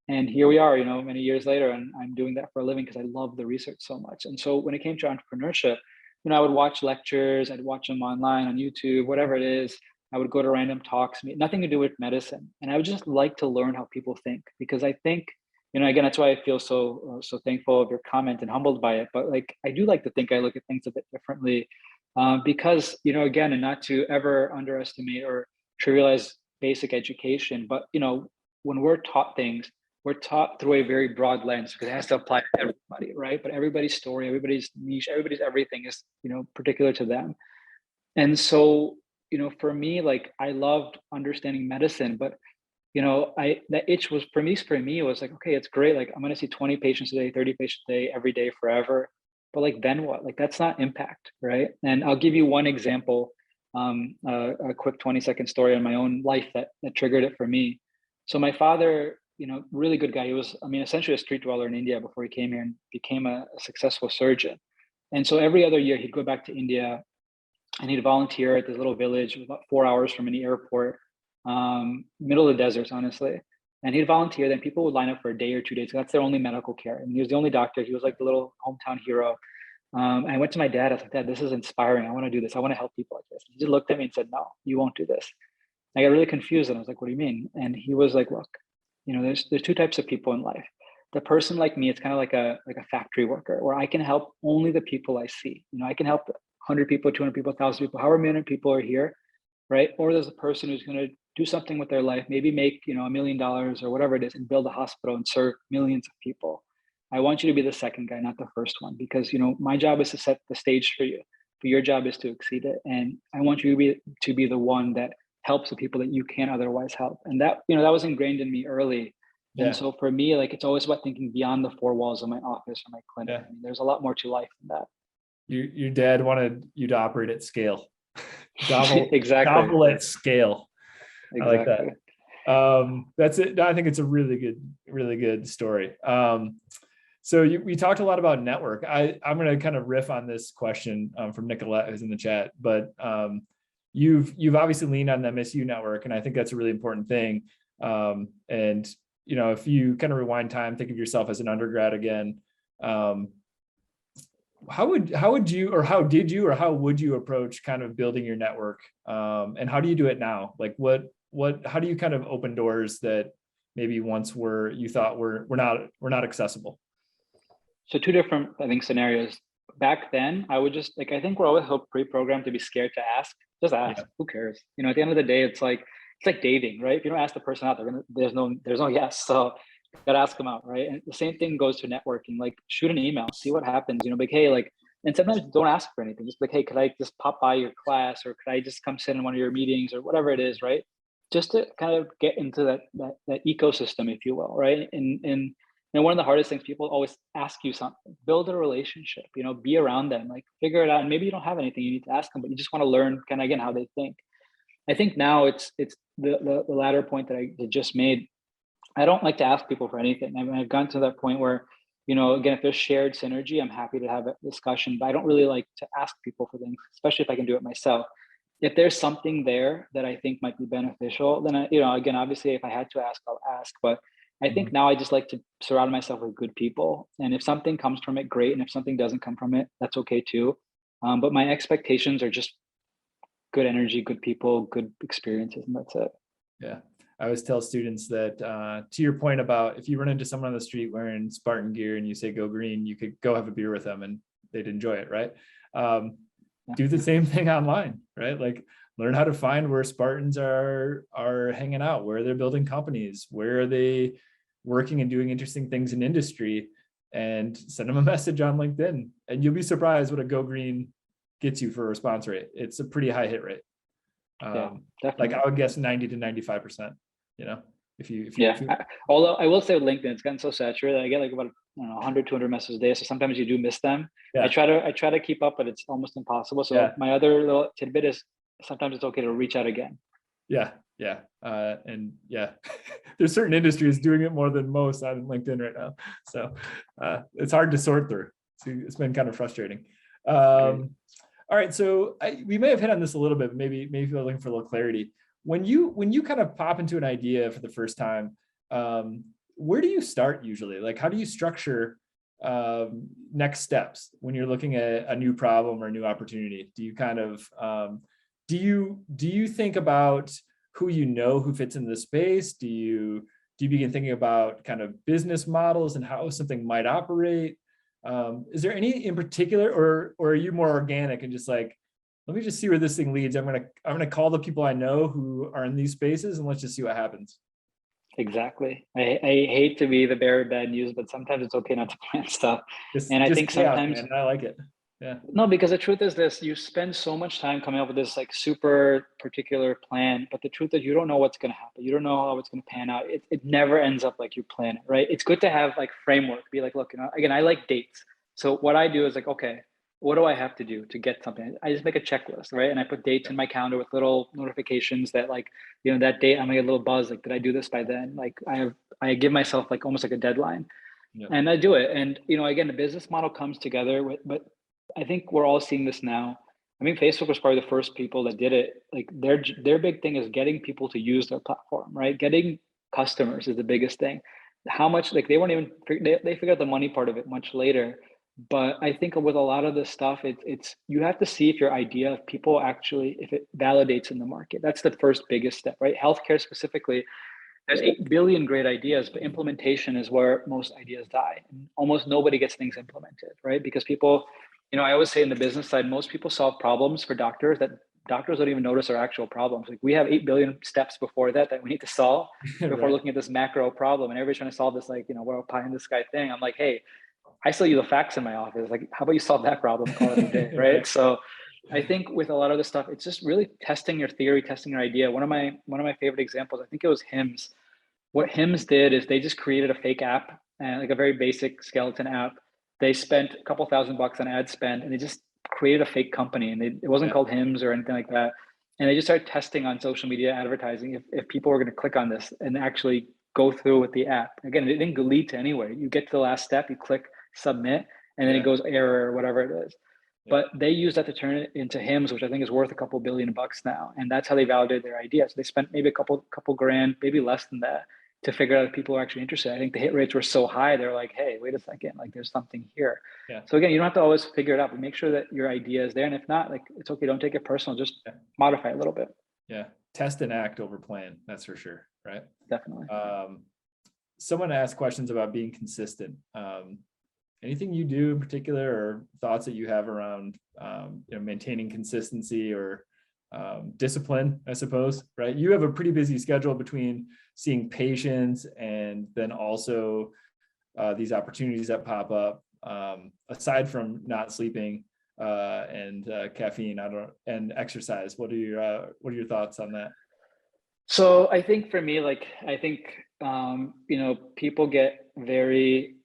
And here we are, many years later, and I'm doing that for a living because I love the research so much. And so when it came to entrepreneurship, I would watch lectures, I'd watch them online on YouTube, whatever it is. I would go to random talks, nothing to do with medicine. And I would just like to learn how people think because I think, again, that's why I feel so thankful of your comment and humbled by it. But like, I do like to think I look at things a bit differently because, again, and not to ever underestimate or trivialize basic education, but, when we're taught things, we're taught through a very broad lens because it has to apply to everybody, right? But everybody's story, everybody's niche, everybody's everything is, particular to them. And so, for me, like I loved understanding medicine, but that itch was for me, it was like, okay, it's great. Like I'm going to see 20 patients a day, 30 patients a day, every day forever. But like, then what? Like, that's not impact, right? And I'll give you one example, a quick 20-second story on my own life that triggered it for me. So my father, really good guy. He was, essentially a street dweller in India before he came here and became a successful surgeon. And so every other year he'd go back to India and he'd volunteer at this little village about 4 hours from any airport, middle of the deserts, honestly. And he'd volunteer, then people would line up for a day or 2 days. So that's their only medical care. And he was the only doctor. He was like the little hometown hero. And I went to my dad. I was like, Dad, this is inspiring. I want to do this. I want to help people like this. He just looked at me and said, no, you won't do this. I got really confused and I was like, what do you mean? And he was like, look, there's two types of people in life. The person like me, it's kind of like a factory worker where I can help only the people I see. I can help 100 people, 200 people, 1,000 people, however many people are here, right? Or there's a person who's going to do something with their life, maybe make $1 million or whatever it is, and build a hospital and serve millions of people. I want you to be the second guy, not the first one, because my job is to set the stage for you, but your job is to exceed it. And I want you to be the one that helps the people that you can't otherwise help. And that that was ingrained in me early. Yeah. And so for me, like, it's always about thinking beyond the four walls of my office or my clinic. Yeah. I mean, there's a lot more to life than that. Your dad wanted you to operate at scale. Dhaval, Exactly. Dhaval at scale. Exactly. I like that. That's it. I think it's a really good story. So we talked a lot about network. I'm going to kind of riff on this question from Nicolette, who's in the chat, but you've obviously leaned on the MSU network, and I think that's a really important thing. And if you kind of rewind time, think of yourself as an undergrad again, how would you approach kind of building your network? And how do you do it now? Like how do you kind of open doors that maybe once you thought were not accessible? So two different, I think, scenarios. Back then, I would just I think we're always pre-programmed to be scared to ask. Just ask. Yeah. Who cares? At the end of the day, it's like dating, right? If you don't ask the person out, there's no yes. So you gotta ask them out, right? And the same thing goes to networking. Like, shoot an email, see what happens. Hey, and sometimes don't ask for anything. Just hey, could I just pop by your class, or could I just come sit in one of your meetings, or whatever it is, right? Just to kind of get into that ecosystem, if you will, right? And one of the hardest things, people always ask you something, build a relationship, be around them, figure it out. And maybe you don't have anything you need to ask them, but you just want to learn kind of, again, how they think. I think now it's the latter point that I just made. I don't like to ask people for anything. I've gotten to that point where, again, if there's shared synergy, I'm happy to have a discussion, but I don't really like to ask people for things, especially if I can do it myself. If there's something there that I think might be beneficial, then again, obviously, if I had to ask, I'll ask. But I think now I just like to surround myself with good people. And if something comes from it, great. And if something doesn't come from it, that's okay too. But my expectations are just good energy, good people, good experiences, and that's it. Yeah. I always tell students that to your point about if you run into someone on the street wearing Spartan gear and you say, go green, you could go have a beer with them and they'd enjoy it, right? Do the same thing online, right? Like, learn how to find where Spartans are hanging out, where they're building companies, where are they working and doing interesting things in industry, and send them a message on LinkedIn. And you'll be surprised what a Go Green gets you for a response rate. It's a pretty high hit rate. Like, I would guess 90 to 95%, if you although I will say with LinkedIn, it's gotten so saturated. I get about 100, 200 messages a day. So sometimes you do miss them. Yeah. I try to keep up, but it's almost impossible. So my other little tidbit is sometimes it's okay to reach out again. Yeah. There's certain industries doing it more than most on LinkedIn right now. So it's hard to sort through. So it's been kind of frustrating. All right, so we may have hit on this a little bit, but maybe you're looking for a little clarity. When you kind of pop into an idea for the first time, where do you start usually? Like, how do you structure next steps when you're looking at a new problem or a new opportunity? Do you kind of do you think about who fits in the space? Do you begin thinking about kind of business models and how something might operate? Is there any in particular, or are you more organic and just like, let me just see where this thing leads? I'm gonna call the people I know who are in these spaces and let's just see what happens. Exactly. I hate to be the bearer of bad news, but sometimes it's okay not to plan stuff. I think sometimes, man, I like it. Yeah. No, because the truth is this: you spend so much time coming up with this super particular plan, but the truth is you don't know what's going to happen. You don't know how it's going to pan out. It never ends up like you plan it, right? It's good to have framework. Be like, look, again, I like dates. So what I do is okay, what do I have to do to get something? I just make a checklist, right? And I put dates in my calendar with little notifications that that date I'm gonna get a little buzz. Did I do this by then? I give myself almost like a deadline, and I do it. And again, the business model comes together but I think we're all seeing this now. I mean, Facebook was probably the first people that did it. Their big thing is getting people to use their platform, right? Getting customers is the biggest thing. How much they weren't even they figured out the money part of it much later. But I think with a lot of this stuff, it's you have to see if your idea, if people actually, if it validates in the market. That's the first biggest step, right? Healthcare specifically, there's 8 billion great ideas, but implementation is where most ideas die. And almost nobody gets things implemented, right? Because people, I always say in the business side, most people solve problems for doctors that doctors don't even notice are actual problems. Like we have 8 billion steps before that we need to solve before Right. looking at this macro problem. And everybody's trying to solve this, like, well, pie in the sky thing. I'm like, hey, I still use the facts in my office. Like, how about you solve that problem, call it a day, right? Right. So I think with a lot of this stuff, it's just really testing your theory, testing your idea. One of my favorite examples, I think it was Hims. What Hims did is they just created a fake app and like a very basic skeleton app. They spent a couple $1,000 on ad spend and they just created a fake company, and it wasn't called Hims or anything like that. And they just started testing on social media advertising if people were going to click on this and actually go through with the app. Again, it didn't lead to anywhere. You get to the last step, you click submit, and then it goes error or whatever it is. But they use that to turn it into Hims, which I think is worth a couple $billion now. And that's how they validated their idea. So they spent maybe a couple grand, maybe less than that, to figure out if people are actually interested. I think the hit rates were so high, they're like, hey, wait a second, like there's something here. Yeah. So again, you don't have to always figure it out, but make sure that your idea is there. And if not, like, it's okay, don't take it personal, just modify it a little bit. Yeah. Test and act over plan. That's for sure. Right. Definitely. Someone asked questions about being consistent. Anything you do in particular, or thoughts that you have around maintaining consistency or discipline, I suppose, right? You have a pretty busy schedule between seeing patients and then also these opportunities that pop up, aside from not sleeping and caffeine, and exercise. What are your thoughts on that? So I think for me, like, I think, people get very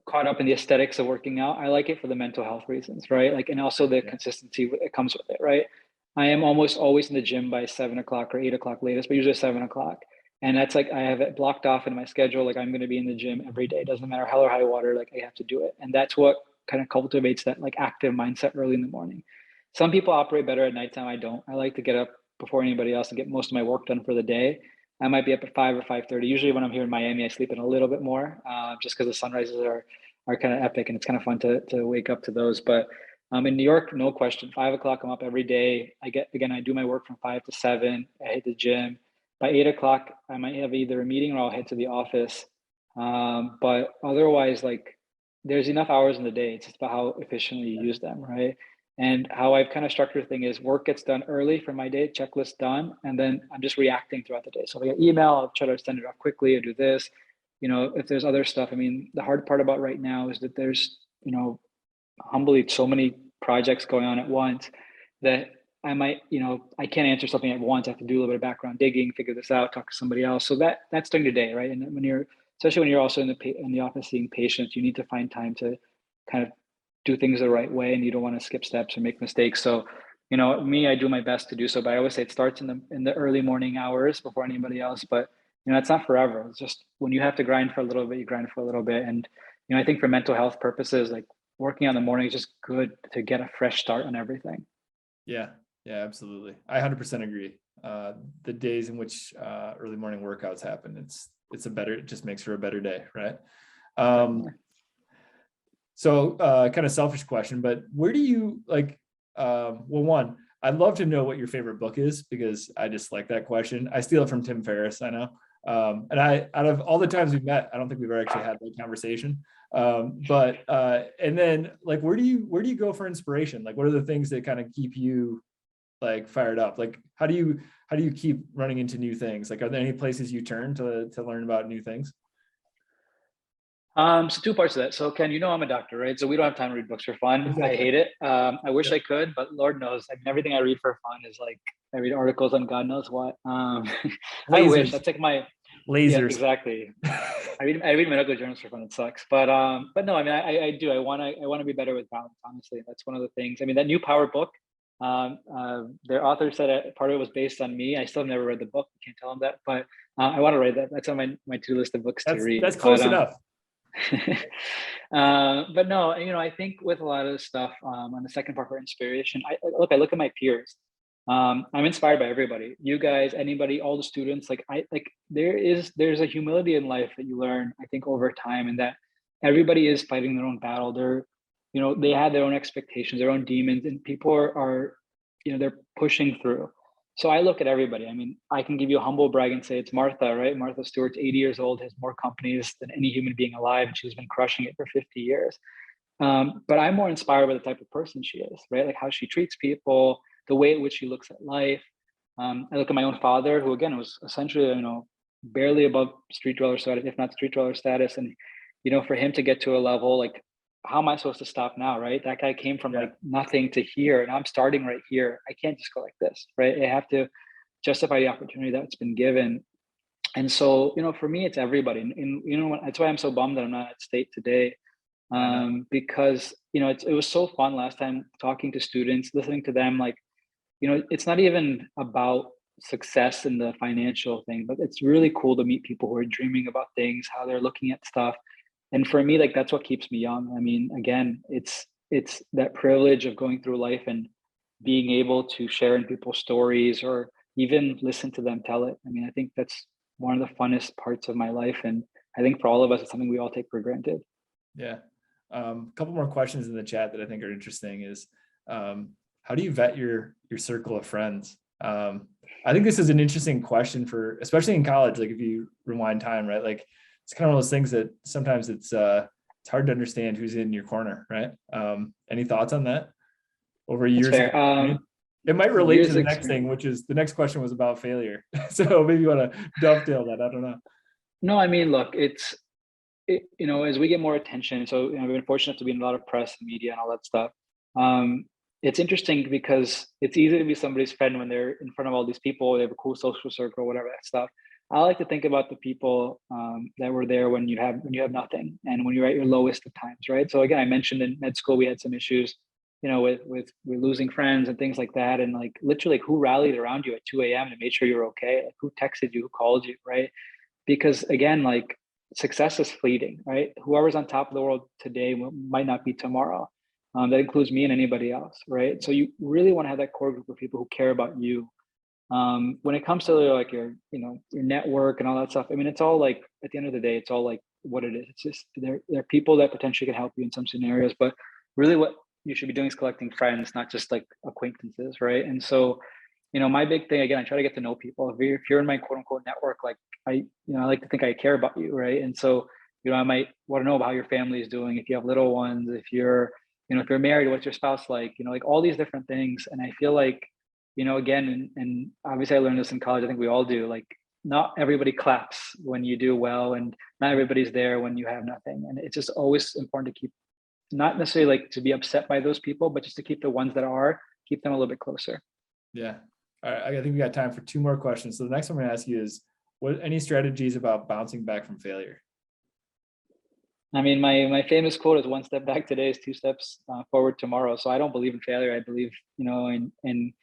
caught up in the aesthetics of working out. I like it for the mental health reasons, right? Like, and also the consistency that comes with it, right? I am almost always in the gym by 7 o'clock or 8 o'clock latest, but usually 7 o'clock. And that's like, I have it blocked off in my schedule. Like, I'm going to be in the gym every day. It doesn't matter hell or high water. Like, I have to do it. And that's what kind of cultivates that like active mindset early in the morning. Some people operate better at nighttime. I don't. I like to get up before anybody else and get most of my work done for the day. I might be up at 5 or 5:30. Usually when I'm here in Miami, I sleep in a little bit more, just because the sunrises are kind of epic, and it's kind of fun to wake up to those. But in New York, no question, 5 o'clock, I'm up every day. I do my work from 5 to 7. I hit the gym. By 8 o'clock, I might have either a meeting or I'll head to the office. But otherwise, like, there's enough hours in the day. It's just about how efficiently you use them, right? And how I've kind of structured the thing is work gets done early for my day, checklist done, and then I'm just reacting throughout the day. So if I get email, I'll try to send it off quickly or do this. If there's other stuff, I mean, the hard part about right now is that there's, humbly so many projects going on at once that I might, I can't answer something at once. I have to do a little bit of background digging, figure this out, talk to somebody else. So that's during the day, right? And especially when you're also in the office seeing patients, you need to find time to kind of do things the right way, and you don't want to skip steps or make mistakes. So, I do my best to do so, but I always say it starts in the early morning hours before anybody else. But it's not forever. It's just when you have to grind for a little bit, you grind for a little bit. And I think for mental health purposes, like, working on the morning is just good to get a fresh start on everything. Yeah, absolutely. I 100% agree. The days in which early morning workouts happen, it just makes for a better day, right? So kind of selfish question, but where do you like, one, I'd love to know what your favorite book is, because I just like that question. I steal it from Tim Ferriss, I know. And out of all the times we've met, I don't think we've ever actually had that conversation. And then like, where do you go for inspiration? Like, what are the things that kind of keep you like fired up? Like, how do you keep running into new things? Like, are there any places you turn to learn about new things? So two parts of that. So Ken, I'm a doctor, right? So we don't have time to read books for fun. Exactly. I hate it. I wish I could, but Lord knows, I mean, everything I read for fun is like, I read articles on God knows what. I wish that's like my lasers. Yeah, exactly. I read medical journals for fun. It sucks, but no, I mean, I do. I want to be better with balance. Honestly, that's one of the things. I mean, that New Power book. Their author said part of it was based on me. I still have never read the book. I can't tell them that, but I want to read that. That's on my to-do list of books to read. That's close enough. But no, I think with a lot of the stuff on the second part for inspiration, I look at my peers. I'm inspired by everybody, you guys, anybody, all the students. Like there's a humility in life that you learn, I think, over time, and that everybody is fighting their own battle. They're, they have their own expectations, their own demons, and people are they're pushing through. So I look at everybody. I mean, I can give you a humble brag and say it's Martha, right? Martha Stewart's 80 years old, has more companies than any human being alive, and she's been crushing it for 50 years. But I'm more inspired by the type of person she is, right? Like how she treats people, the way in which she looks at life. I look at my own father, who again was essentially, barely above street dweller status, if not street dweller status. And, for him to get to a level, like, how am I supposed to stop now, right? That guy came from like nothing to here, and I'm starting right here. I can't just go like this, right? I have to justify the opportunity that's been given. And so, for me, it's everybody. And that's why I'm so bummed that I'm not at state today. Because, it was so fun last time talking to students, listening to them, like, it's not even about success in the financial thing, but it's really cool to meet people who are dreaming about things, how they're looking at stuff. And for me, like, that's what keeps me young. I mean, again, it's that privilege of going through life and being able to share in people's stories or even listen to them tell it. I mean, I think that's one of the funnest parts of my life. And I think for all of us, it's something we all take for granted. Yeah. A couple more questions in the chat that I think are interesting is, how do you vet your circle of friends? I think this is an interesting question for, especially in college, like if you rewind time, right? Like it's kind of one of those things that sometimes it's hard to understand who's in your corner, right? Any thoughts on that over years? It might relate to the next thing, which is the next question was about failure. So maybe you want to dovetail that. I don't know. No, I mean, look, as we get more attention, so I've been fortunate to be in a lot of press and media and all that stuff. It's interesting because it's easy to be somebody's friend when they're in front of all these people, they have a cool social circle, whatever that stuff. I like to think about the people that were there when you have nothing and when you're at your lowest of times, right? So again, I mentioned in med school we had some issues, with losing friends and things like that, and like literally who rallied around you at 2 a.m. and made sure you're okay, like who texted you, who called you, right? Because again, like success is fleeting, right? Whoever's on top of the world today might not be tomorrow. That includes me and anybody else, right? So you really want to have that core group of people who care about you. When it comes to like your network and all that stuff, I mean, it's all like, at the end of the day, it's all like what it is. It's just, they're people that potentially can help you in some scenarios, but really what you should be doing is collecting friends, not just like acquaintances, right? And so, my big thing, again, I try to get to know people. If you're in my quote unquote network, like I like to think I care about you, right? And so, I might want to know about how your family is doing, if you have little ones, if you're married, what's your spouse like, like all these different things. And I feel like, again, and obviously I learned this in college, I think we all do, like not everybody claps when you do well, and not everybody's there when you have nothing. And it's just always important to keep, not necessarily like to be upset by those people, but just to keep the ones that are, keep them a little bit closer. Yeah. All right. I think we got time for 2 more questions. So the next one I'm going to ask you is, any strategies about bouncing back from failure? I mean, my famous quote is 1 step back today is 2 steps forward tomorrow. So I don't believe in failure. I believe, in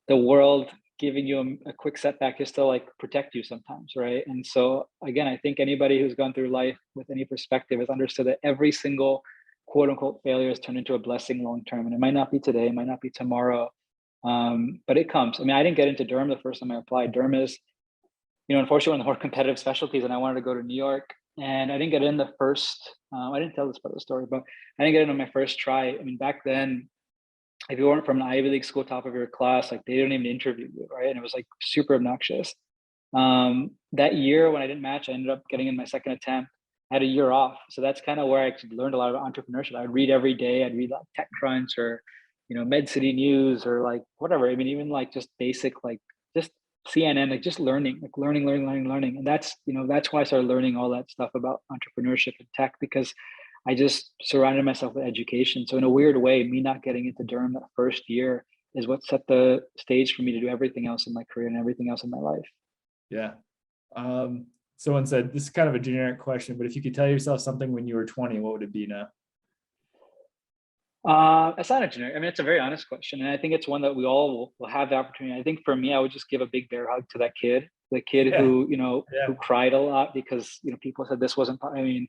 the world giving you a quick setback just to like protect you sometimes, right? And so again, I think anybody who's gone through life with any perspective has understood that every single quote unquote failure has turned into a blessing long term. And it might not be today, it might not be tomorrow, but it comes. I mean, I didn't get into derm the first time I applied. Derm is, unfortunately, one of the more competitive specialties, and I wanted to go to New York. And I didn't get in the first, I didn't tell this part of the story, but I didn't get in on my first try. I mean, back then, if you weren't from an Ivy League school, top of your class, like they didn't even interview you, right? And it was like super obnoxious. That year when I didn't match, I ended up getting in my second attempt. I had a year off. So that's kind of where I actually learned a lot of entrepreneurship. I'd read every day. I'd read like TechCrunch or, Med City News or like whatever. I mean, even like just basic, like just CNN, like just learning. And that's why I started learning all that stuff about entrepreneurship and tech, because I just surrounded myself with education. So in a weird way, me not getting into derm that first year is what set the stage for me to do everything else in my career and everything else in my life. Yeah. Someone said, this is kind of a generic question, but if you could tell yourself something when you were 20, what would it be now? It's not a generic. I mean, it's a very honest question. And I think it's one that we all will have the opportunity. I think for me, I would just give a big bear hug to that kid, who, who cried a lot because, people said this wasn't, I mean,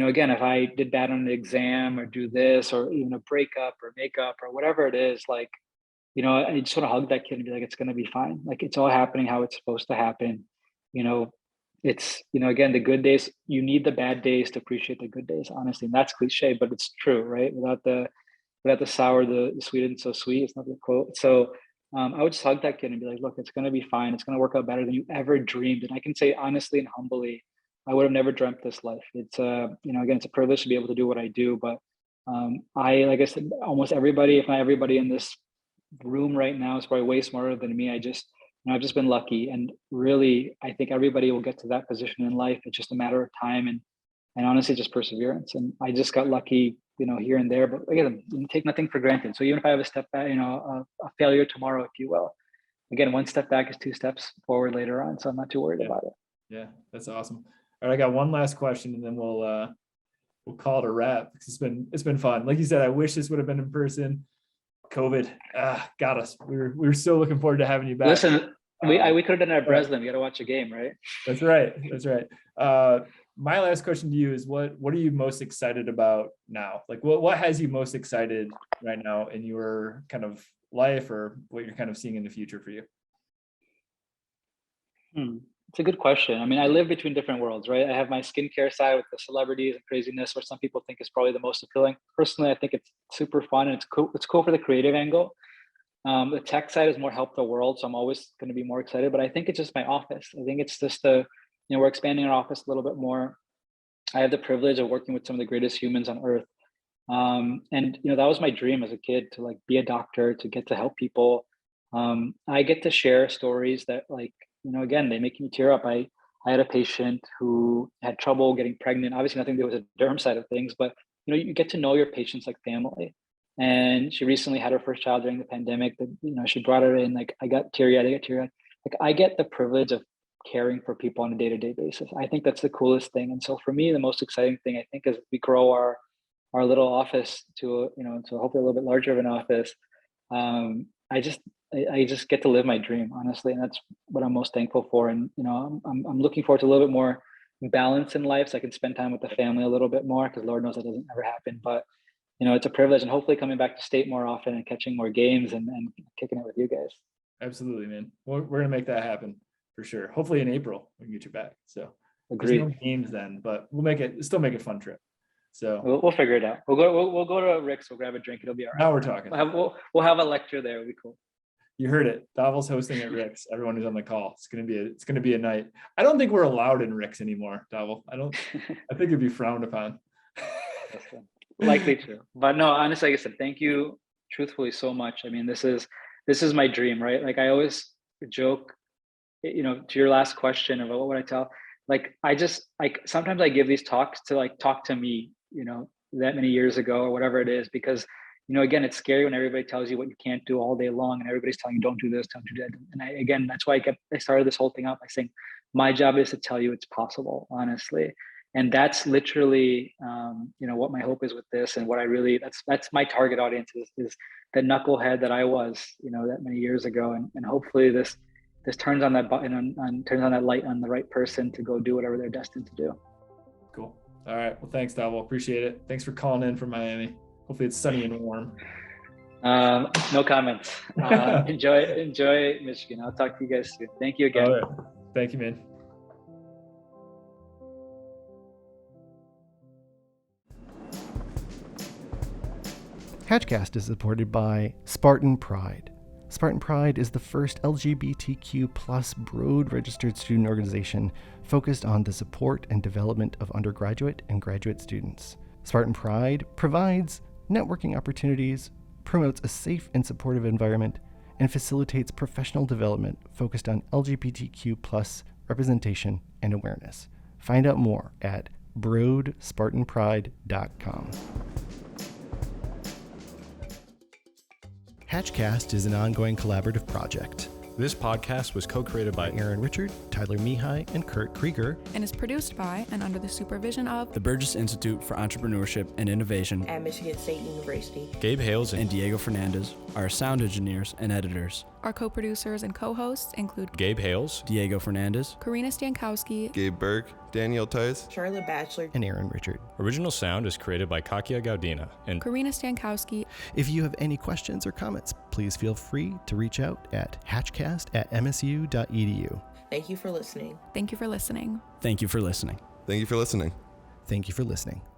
again, if I did bad on an exam or do this, or even a breakup or makeup or whatever it is, like, I just want to hug that kid and be like, it's going to be fine. Like, it's all happening how it's supposed to happen. it's, again, the good days, you need the bad days to appreciate the good days, honestly. And that's cliche, but it's true, right? Without the sour, the sweet isn't so sweet. It's not the quote. So I would just hug that kid and be like, look, it's going to be fine. It's going to work out better than you ever dreamed. And I can say honestly and humbly, I would have never dreamt this life. It's again, it's a privilege to be able to do what I do. But like I said, almost everybody, if not everybody in this room right now is probably way smarter than me. I've just been lucky. And really, I think everybody will get to that position in life. It's just a matter of time and honestly, just perseverance. And I just got lucky, here and there, but again, take nothing for granted. So even if I have a step back, a failure tomorrow, if you will, again, one step back is two steps forward later on. So I'm not too worried about it. Yeah, that's awesome. All right, I got one last question and then we'll call it a wrap. It's been fun. Like you said, I wish this would have been in person. COVID got us. We were still looking forward to having you back. Listen, we could have done it at Breslin. We got to watch a game, right? That's right. My last question to you is what are you most excited about now? Like what has you most excited right now in your kind of life or what you're kind of seeing in the future for you? It's a good question. I mean, I live between different worlds, right? I have my skincare side with the celebrities and craziness, where some people think is probably the most appealing. Personally, I think it's super fun and it's cool. It's cool for the creative angle. The tech side is more help the world, so I'm always going to be more excited. But I think it's just my office. I think it's just we're expanding our office a little bit more. I have the privilege of working with some of the greatest humans on earth, and that was my dream as a kid, to like be a doctor, to get to help people. I get to share stories that again, they make me tear up. I had a patient who had trouble getting pregnant. Obviously, nothing to do with the derm side of things, but you get to know your patients like family. And she recently had her first child during the pandemic. She brought her in. Like I got teary-eyed. Like I get the privilege of caring for people on a day-to-day basis. I think that's the coolest thing. And so for me, the most exciting thing I think is we grow our little office to hopefully a little bit larger of an office. I just get to live my dream, honestly, and that's what I'm most thankful for. And I'm looking forward to a little bit more balance in life, so I can spend time with the family a little bit more, because Lord knows that doesn't ever happen. But it's a privilege, and hopefully coming back to state more often and catching more games and kicking it with you guys. Absolutely, man. We're gonna make that happen for sure. Hopefully in April we can get you back. So agreed. There's no games then, but we'll still make it a fun trip. So we'll figure it out. We'll go to Rick's. We'll grab a drink. It'll be all right. Now we're talking. We'll have a lecture there. It'll be cool. You heard it. Dhaval's hosting at Rick's. Everyone who's on the call. It's gonna be a night. I don't think we're allowed in Rick's anymore, Dhaval. I think it'd be frowned upon. Likely true. But no, honestly, like I said, thank you truthfully so much. I mean, this is my dream, right? Like I always joke, to your last question about what would I tell? Like sometimes I give these talks to talk to me, that many years ago or whatever it is, because again, it's scary when everybody tells you what you can't do all day long and everybody's telling you don't do this, don't do that. And that's why I started this whole thing out by saying my job is to tell you it's possible, honestly. And that's literally, what my hope is with this, and what I really, that's my target audience is the knucklehead that I was, that many years ago. And hopefully this turns on that button and turns on that light on the right person to go do whatever they're destined to do. Cool. All right. Well, thanks, Dhaval. Appreciate it. Thanks for calling in from Miami. Hopefully it's sunny and warm. No comments. Enjoy Michigan. I'll talk to you guys soon. Thank you again. All right. Thank you, man. Hatchcast is supported by Spartan Pride. Spartan Pride is the first LGBTQ+ Broad registered student organization focused on the support and development of undergraduate and graduate students. Spartan Pride provides networking opportunities, promotes a safe and supportive environment, and facilitates professional development focused on LGBTQ+ representation and awareness. Find out more at broadspartanpride.com. Hatchcast is an ongoing collaborative project. This podcast was co-created by Aaron Richard, Tyler Mihai, and Kurt Krieger, and is produced by and under the supervision of the Burgess Institute for Entrepreneurship and Innovation at Michigan State University. Gabe Hales and Diego Fernandez are sound engineers and editors. Our co-producers and co-hosts include Gabe Hales, Diego Fernandez, Karina Stankowski, Gabe Berg, Daniel Tice, Charlotte Batchelor, and Aaron Richard. Original sound is created by Kakia Gaudina, and Karina Stankowski. If you have any questions or comments, please feel free to reach out at hatchcast@msu.edu. thank you for listening. Thank you for listening. thank you for listening. thank you for listening. Thank you for listening.